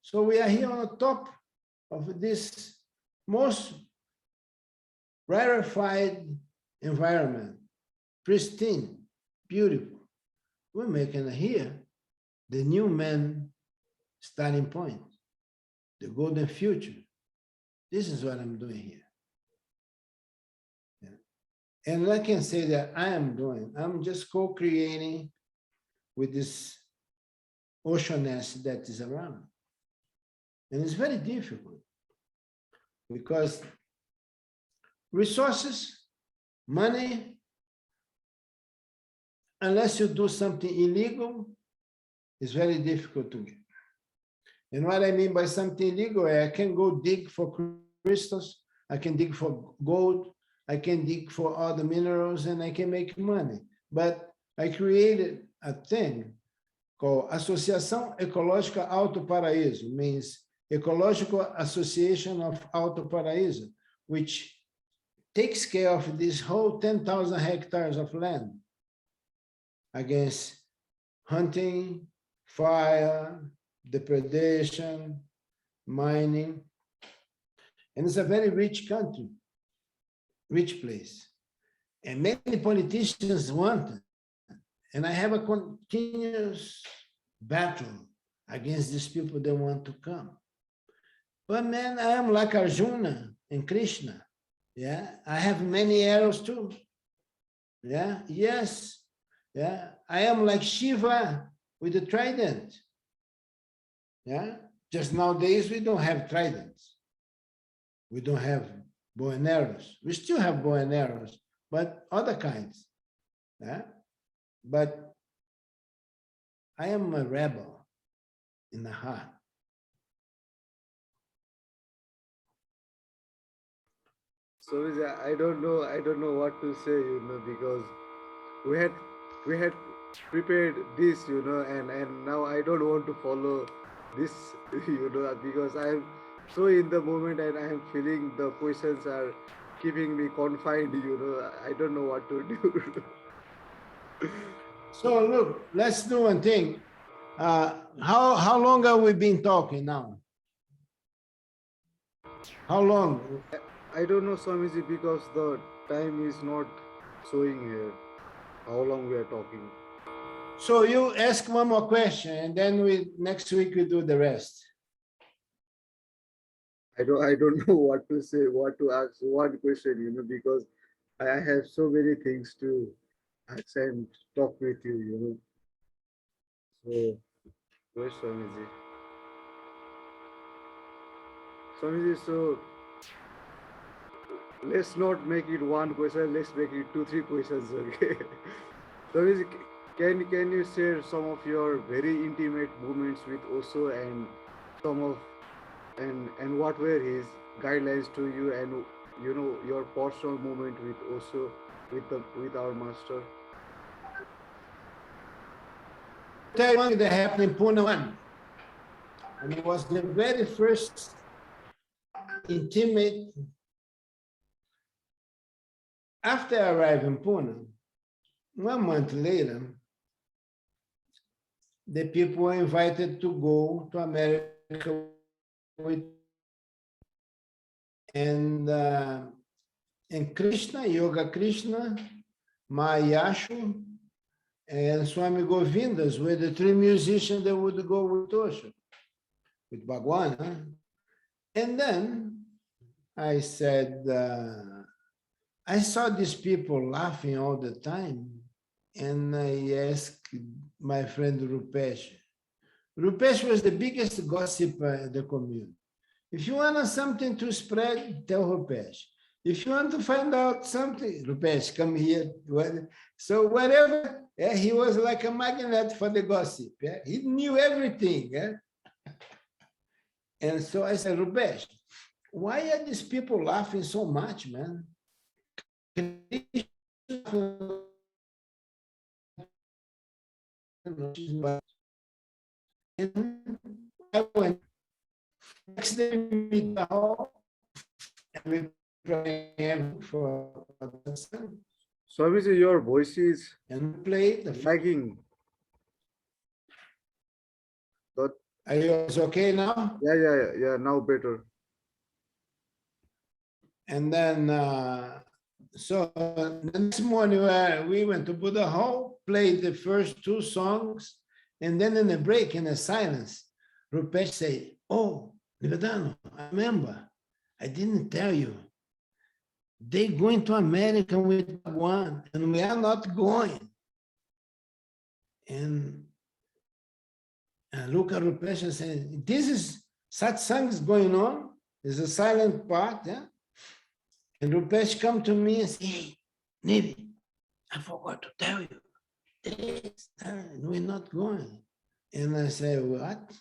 B: So we are here on the top of this most rarefied environment, pristine, beautiful. We're making here the new man starting point, the golden future. This is what I'm doing here. Yeah. And I can say that I'm just co-creating with this oceanness that is around. And it's very difficult because resources, money, unless you do something illegal, is very difficult to get. And what I mean by something illegal, I can go dig for crystals, I can dig for gold, I can dig for other minerals, and I can make money. But I created a thing called Associação Ecológica Alto Paraíso, means Ecological Association of Alto Paraíso, which takes care of this whole 10,000 hectares of land against hunting, fire, depredation, mining. And it's a very rich country, rich place. And many politicians want it. And I have a continuous battle against these people that want to come. But man, I am like Arjuna and Krishna. Yeah, I have many arrows too. Yeah, yes. Yeah, I am like Shiva with the trident. Yeah, just nowadays we don't have tridents. We don't have bow and arrows. We still have bow and arrows, but other kinds. Yeah, but I am a rebel in the heart.
A: So I don't know what to say, because we had we had prepared this, and now I don't want to follow this, because I'm so in the moment and I'm feeling the questions are keeping me confined, I don't know what to do.
B: So look, let's do one thing. How long have we been talking now? How long?
A: I don't know, Swamiji, because the time is not showing here how long we are talking.
B: So you ask one more question, and then we next week we do the rest.
A: I don't know what to say, what to ask, one question, because I have so many things to ask and talk with you. So, where's Swamiji? Swamiji, so let's not make it one question, let's make it two, three questions, okay? Swamiji, can you share some of your very intimate moments with Osho and some of and what were his guidelines to you, and your personal moment with Osho, with our master?
B: Tell you one thing that happened in Pune 1, and it was the very first intimate. After I arrived in Pune, 1 month later, the people were invited to go to America with, and Krishna, Yoga Krishna, Mayashu, and Swami Govindas were the three musicians that would go with Osho, with Bhagwan. Huh? And then I said, I saw these people laughing all the time. And I asked my friend Rupesh. Rupesh was the biggest gossiper in the community. If you want something to spread, tell Rupesh. If you want to find out something, Rupesh, come here. So whatever, he was like a magnet for the gossip. Yeah? He knew everything. Yeah? And so I said, Rupesh, why are these people laughing so much, man? And I went next day we meet the hall and we pray for the sun
A: Swamiji, your voice is
B: and play the
A: lagging. But
B: Are you okay now?
A: yeah, now better.
B: And then so the next morning we went to Buddha Hall, played the first two songs, and then in a break, in a silence, Rupesh said, "Oh, Nivedano, I remember, I didn't tell you. They going to America with one, and we are not going." And look at Rupesh and say, "This is satsang is going on. There's a silent part, yeah." And Rupesh come to me and say, "Hey, Nivi, I forgot to tell you. This time we're not going." And I say, "What?"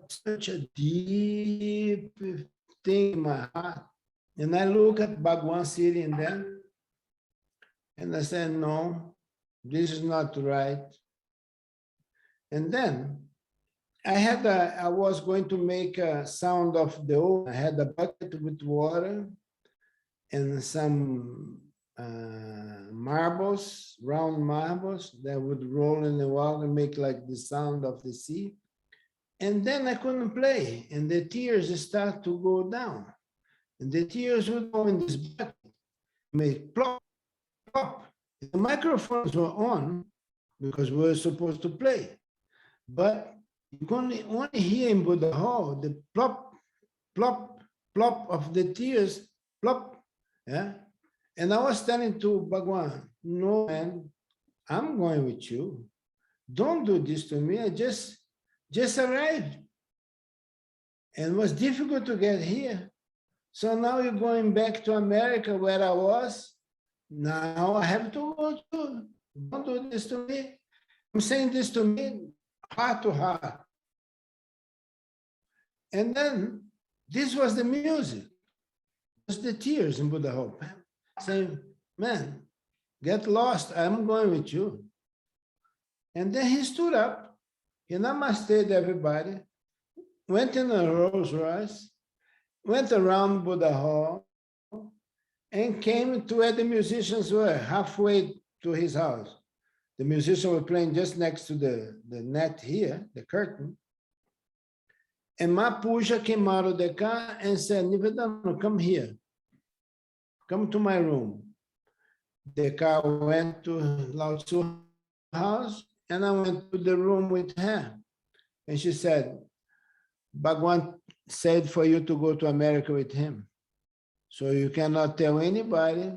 B: Such a deep thing in my heart. And I look at Bhagwan sitting there, and I said, "No, this is not right." And then I was going to make a sound of the ocean. I had a bucket with water and some marbles, round marbles that would roll in the water and make like the sound of the sea. And then I couldn't play, and the tears start to go down. And the tears would go in this bucket, make plop, plop. The microphones were on because we were supposed to play. But you can only hear in Buddha Hall the plop, plop, plop of the tears, plop. Yeah. And I was telling to Bhagwan, "No, man, I'm going with you. Don't do this to me. I just arrived. And it was difficult to get here. So now you're going back to America where I was. Now I have to go too. Don't do this to me." I'm saying this to me heart to heart. And then this was the music. just the tears in Buddha Hope, saying, man, get lost, I'm going with you. And then he stood up, he namaste everybody, went in a Rolls Royce, went around Buddha Hall, and came to where the musicians were, halfway to his house. The musicians were playing just next to the net here, the curtain. And Mapuja came out of the car and said, Nivedano, come here. Come to my room. The car went to Lao Tzu's house, and I went to the room with her. And she said, Bhagwan said for you to go to America with him. So you cannot tell anybody.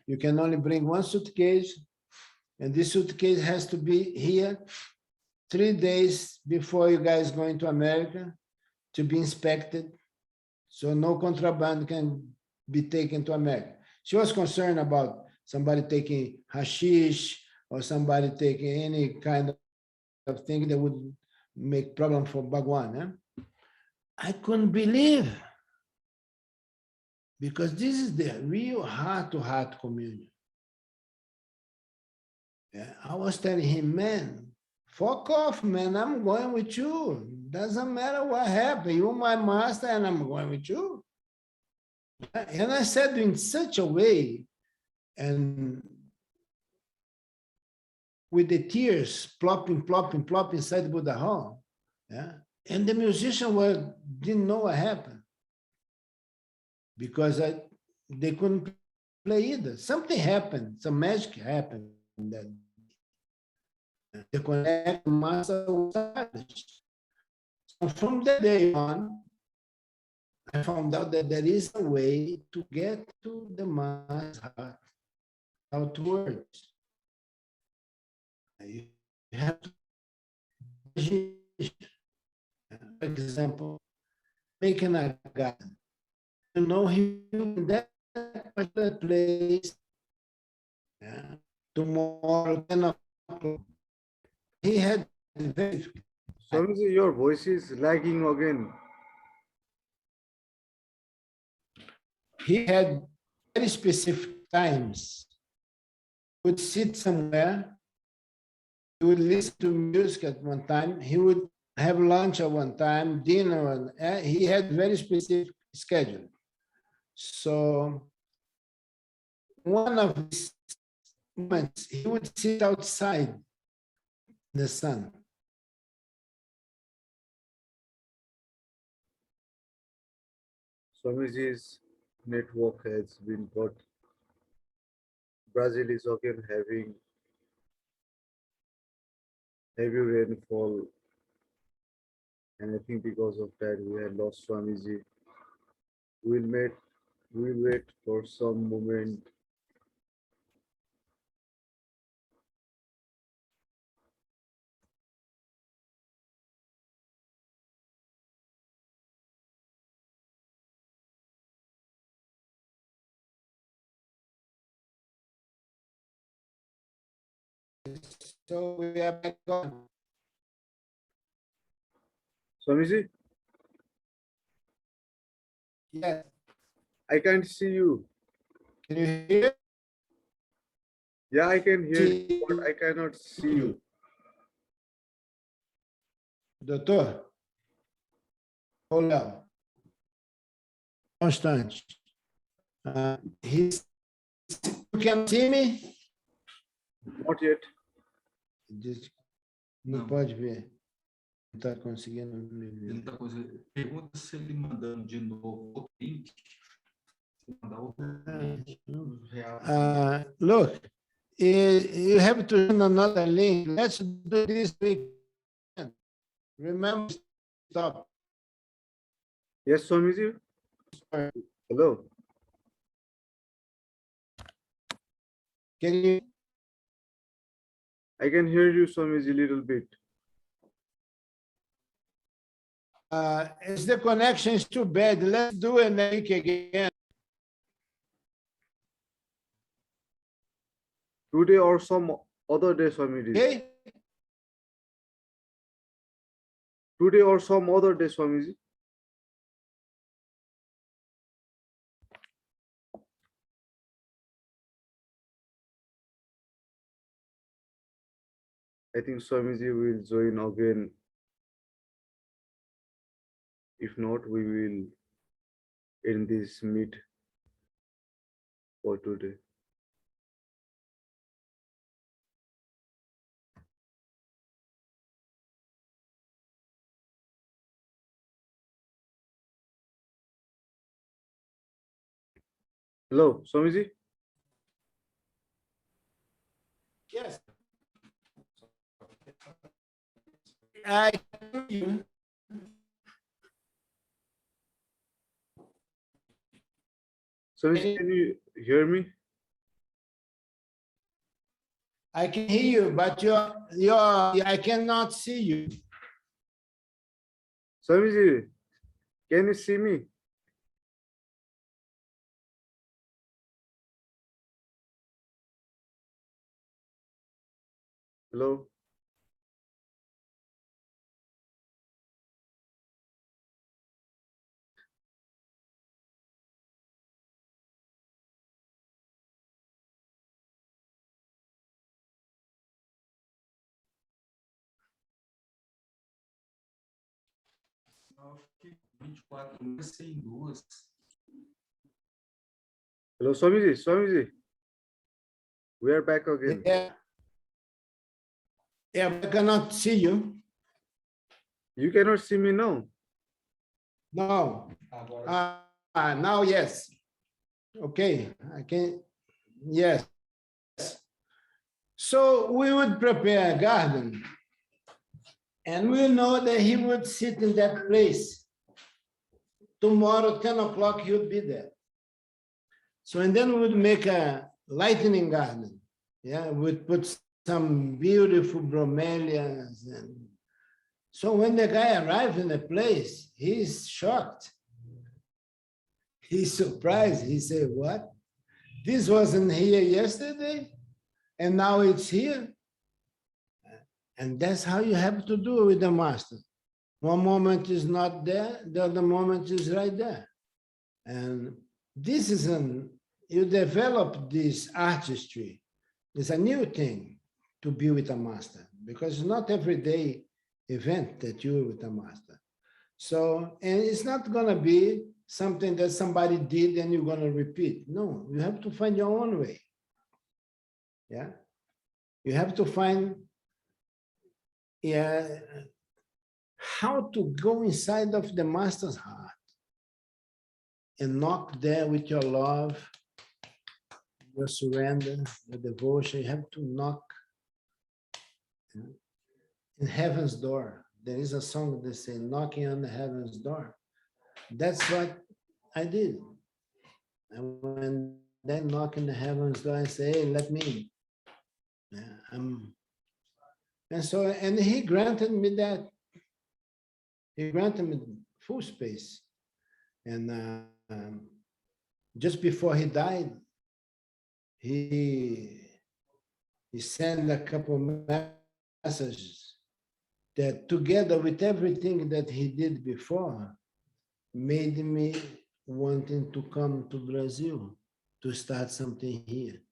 B: You can only bring one suitcase, and this suitcase has to be here 3 days before you guys going to America to be inspected. So no contraband can be taken to America. She was concerned about somebody taking hashish or somebody taking any kind of thing that would make problem for Bhagwan. Eh? I couldn't believe, because this is the real heart-to-heart communion. Yeah, I was telling him, man, fuck off, man, I'm going with you. Doesn't matter what happened. You're my master and I'm going with you. And I said in such a way, and with the tears plopping, plopping, plopping inside Buddha Hall. Yeah? And the musicians didn't know what happened because they couldn't play either. Something happened, some magic happened that the connection master was established. So from that day on, I found out that there is a way to get to the master's heart outwards. You have to, for example, making a garden. You know, he in that particular place, yeah, tomorrow 10 o'clock. He had very,
A: Swamiji, your voice is lagging again.
B: he had very specific times. Would sit somewhere, he would listen to music at one time, he would have lunch at one time, dinner, he had very specific schedule. So one of his moments, he would sit outside in the sun.
A: Swamiji's network has been got. Brazil is again having heavy rainfall, and I think because of that we had lost Swamiji. We'll wait for some moment.
B: So we are back on.
A: Swamiji,
B: Yes.
A: I can't see you.
B: Can you hear?
A: Yeah, I can hear you, but I cannot see you.
B: Doutor? Olha. Constante. You can see me?
A: Not yet.
B: Não
C: Não.
B: pode ver. Não está conseguindo me ver.
C: Ele tá pergunta se ele mandando de novo o link. Se mandar outro link,
B: Look, you have to send another link. Let's do this week. Remember, stop.
A: Yes, Swamiji. Hello.
B: Can you?
A: I can hear you, Swamiji, little bit.
B: Is the connection is too bad? Let's do a link again.
A: Today or some other day, Swamiji.
B: Okay?
A: Today or some other day, Swamiji. I think Swamiji will join again. If not, we will end this meet for today. Hello, Swamiji.
B: Yes. I can hear you.
A: Swamiji, can you hear me?
B: I can hear you, but I cannot see you.
A: Swamiji, can you see me? Hello.
C: Eu fiquei 24 meses sem duas.
A: Hello, Swamiji. Swamiji, we are back again.
B: Yeah. Yeah, but I cannot see you.
A: You cannot see me now.
B: No.
C: Agora,
B: Now, yes. Okay, I can, yes. So we would prepare a garden and we know that he would sit in that place. Tomorrow, 10 o'clock, he would be there. So, and then we would make a lightning garden. Yeah, we'd put some beautiful bromeliads. And so when the guy arrived in the place, he's shocked. He's surprised. He said, what? This wasn't here yesterday, and now it's here. And that's how you have to do it with the master. One moment is not there, the other moment is right there. And this is you develop this artistry. It's a new thing to be with a master, because it's not everyday event that you're with a master. So, and it's not gonna be something that somebody did and you're gonna repeat. No, you have to find your own way. Yeah, you have to find how to go inside of the master's heart and knock there with your love, your surrender, your devotion. You have to knock in heaven's door. There is a song that says, knocking on the heaven's door. That's what I did. And when they knock in the heaven's door, I say, hey, let me in. And so, and he granted me that. He granted me full space. And just before he died, he sent a couple messages that, together with everything that he did before, made me wanting to come to Brazil to start something here.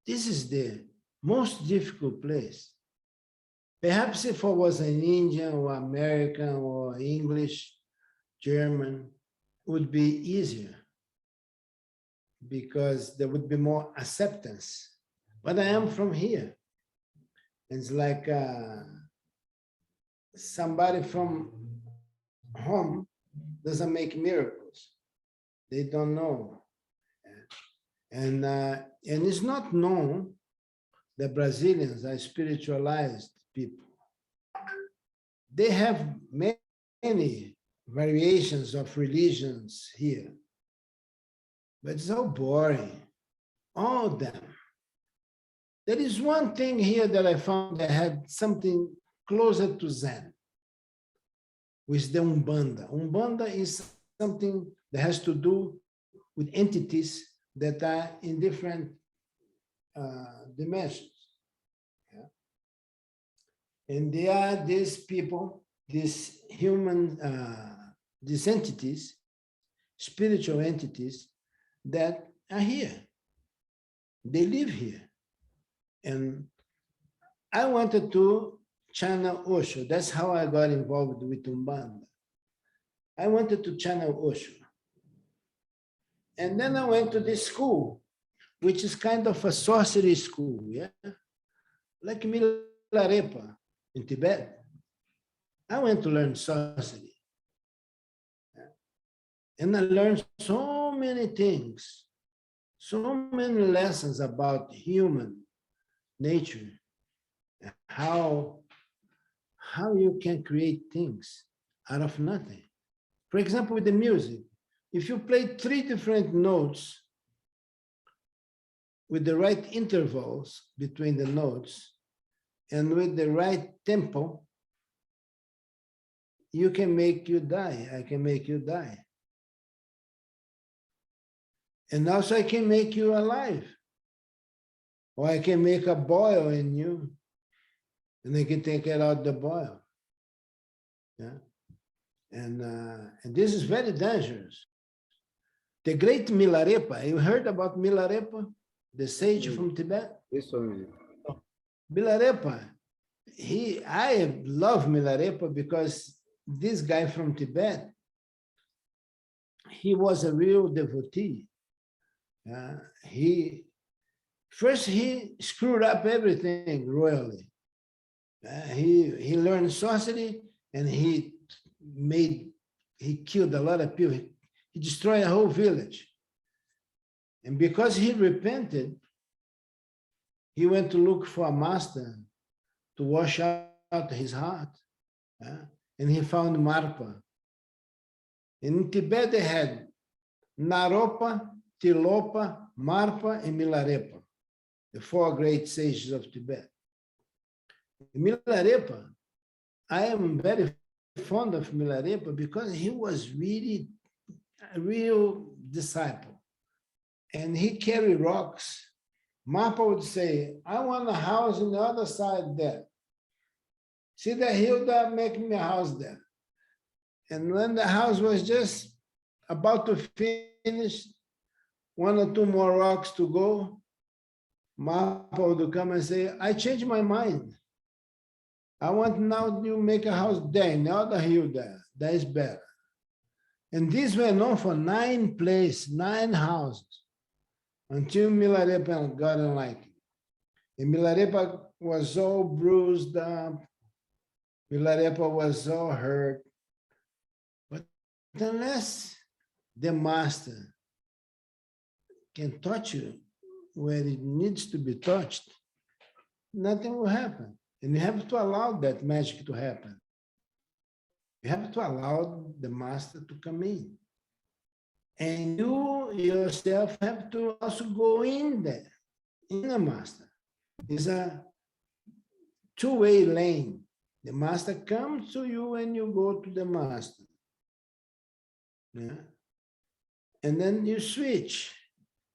B: This is the most difficult place. Perhaps if I was an Indian or American or English, German, it would be easier because there would be more acceptance. But I am from here. It's like somebody from home doesn't make miracles. They don't know. And it's not known that Brazilians are spiritualized people. They have many variations of religions here, but it's all boring, all of them. There is one thing here that I found that had something closer to Zen, with the Umbanda. Umbanda is something that has to do with entities that are in different dimensions. Yeah? And they are these people, these human, these entities, spiritual entities that are here. They live here. And I wanted to channel Osho. That's how I got involved with Umbanda. I wanted to channel Osho. And then I went to this school, which is kind of a sorcery school, yeah? Like Milarepa in Tibet. I went to learn sorcery. And I learned so many things, so many lessons about human nature, how you can create things out of nothing. For example, with the music, if you play 3 different notes with the right intervals between the notes and with the right tempo, you can make you die. I can make you die. And also I can make you alive. Or I can make a boil in you and I can take it out the boil. Yeah. And this is very dangerous. The great Milarepa, you heard about Milarepa, the sage from Tibet?
A: Yes, Swami.
B: Milarepa, I love Milarepa because this guy from Tibet, he was a real devotee. He screwed up everything royally. He learned sorcery and he killed a lot of people. He destroyed a whole village. And because he repented, he went to look for a master to wash out his heart. And he found Marpa. In Tibet, they had Naropa, Tilopa, Marpa, and Milarepa, the 4 great sages of Tibet. Milarepa, I am very fond of Milarepa because he was really a real disciple. And he carried rocks. Marpa would say, I want a house on the other side there. See the hill there, make me a house there. And when the house was just about to finish, 1 or 2 more rocks to go, Marpa would come and say, I changed my mind. I want now you make a house there, in the other hill there. That is better. And this went on for 9 houses, until Milarepa got like it. And Milarepa was so bruised up. Milarepa was so hurt. But unless the master can touch you where it needs to be touched, nothing will happen. And you have to allow that magic to happen. You have to allow the master to come in. And you yourself have to also go in there, in the master. It's a 2-way lane. The master comes to you and you go to the master. Yeah? And then you switch.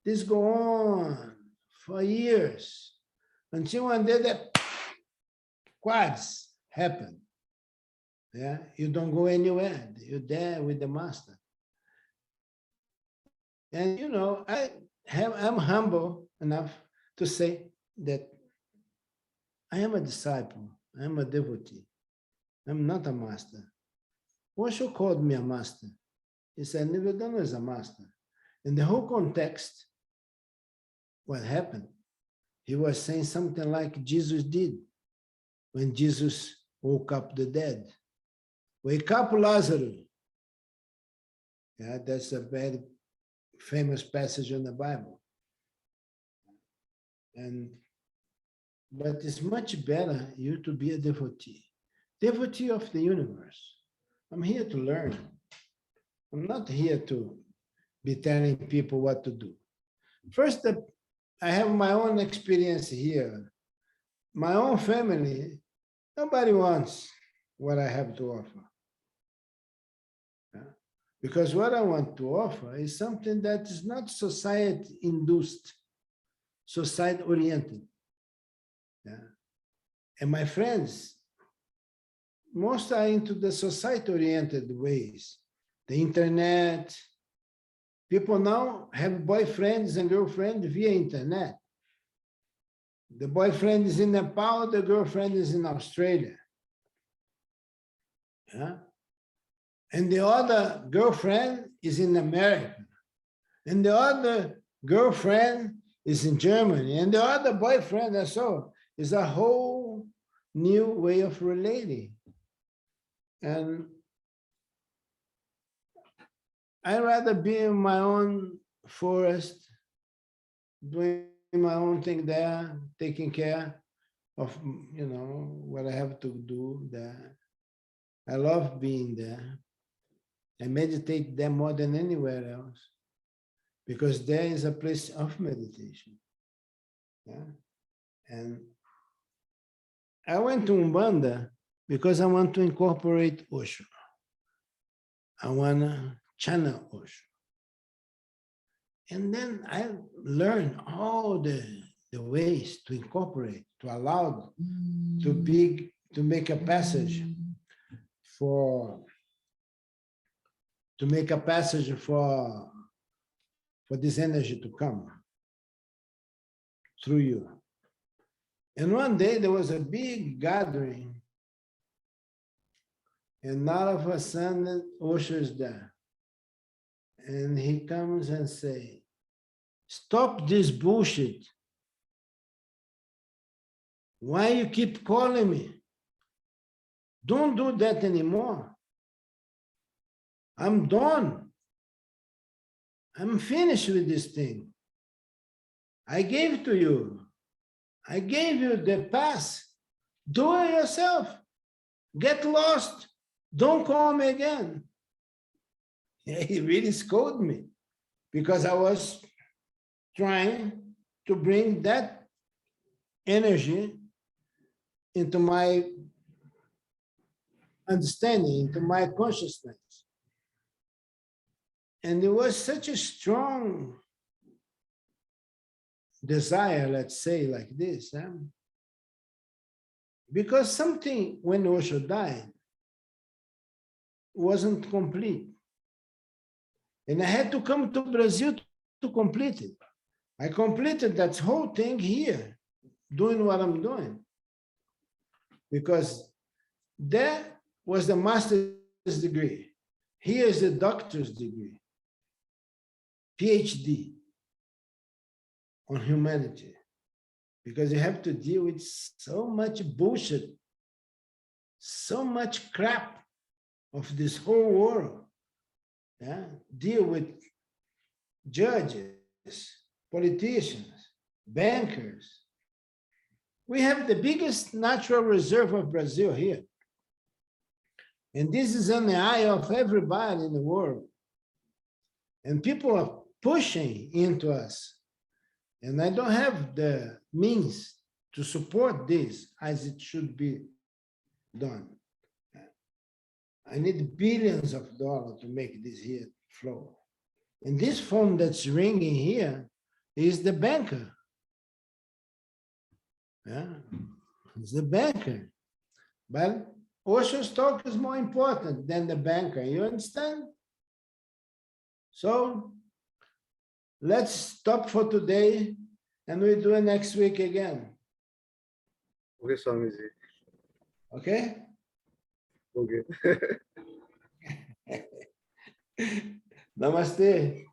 B: This go on for years until one day that quads happen. Yeah, you don't go anywhere. You're there with the master. And you know, I'm humble enough to say that I am a disciple. I am a devotee. I'm not a master. Osho called me a master. He said, Nivedano is a master. In the whole context, what happened? He was saying something like Jesus did when Jesus woke up the dead. Wake up, Lazarus. Yeah, that's a very famous passage in the Bible. But it's much better you to be a devotee of the universe. I'm here to learn. I'm not here to be telling people what to do. First, I have my own experience here. My own family, nobody wants what I have to offer. Because what I want to offer is something that is not society-induced, society-oriented. Yeah. And my friends, most are into the society-oriented ways. The internet. People now have boyfriends and girlfriends via internet. The boyfriend is in Nepal, the girlfriend is in Australia. Yeah? And the other girlfriend is in America. And the other girlfriend is in Germany. And the other boyfriend, and so is a whole new way of relating. And I'd rather be in my own forest, doing my own thing there, taking care of, what I have to do there. I love being there. I meditate there more than anywhere else because there is a place of meditation. Yeah? And I went to Umbanda because I want to incorporate Osho. I want to channel Osho. And then I learned all the ways to incorporate, to allow, to make a passage for this energy to come through you. And one day there was a big gathering, and all of a sudden Osho is there. And he comes and say, stop this bullshit. Why you keep calling me? Don't do that anymore. I'm done. I'm finished with this thing. I gave to you. I gave you the pass. Do it yourself. Get lost. Don't call me again. He really scolded me because I was trying to bring that energy into my understanding, into my consciousness. And it was such a strong desire, let's say like this, because something, when Osho died, wasn't complete. And I had to come to Brazil to complete it. I completed that whole thing here, doing what I'm doing. Because that was the master's degree. Here is the doctor's degree, PhD on humanity. Because you have to deal with so much bullshit, so much crap of this whole world. Yeah? Deal with judges, politicians, bankers. We have the biggest natural reserve of Brazil here. And this is in the eye of everybody in the world. And people are pushing into us. And I don't have the means to support this as it should be done. I need billions of dollars to make this here flow. And this phone that's ringing here is the banker. Yeah, it's the banker. But Osho's talk is more important than the banker. You understand? So let's stop for today and we'll do it next week again.
A: Okay, Swamiji.
B: Okay?
A: Okay.
B: Namaste.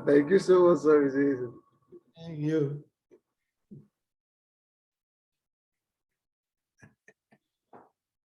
A: Thank you so much, Swamiji.
B: Thank you.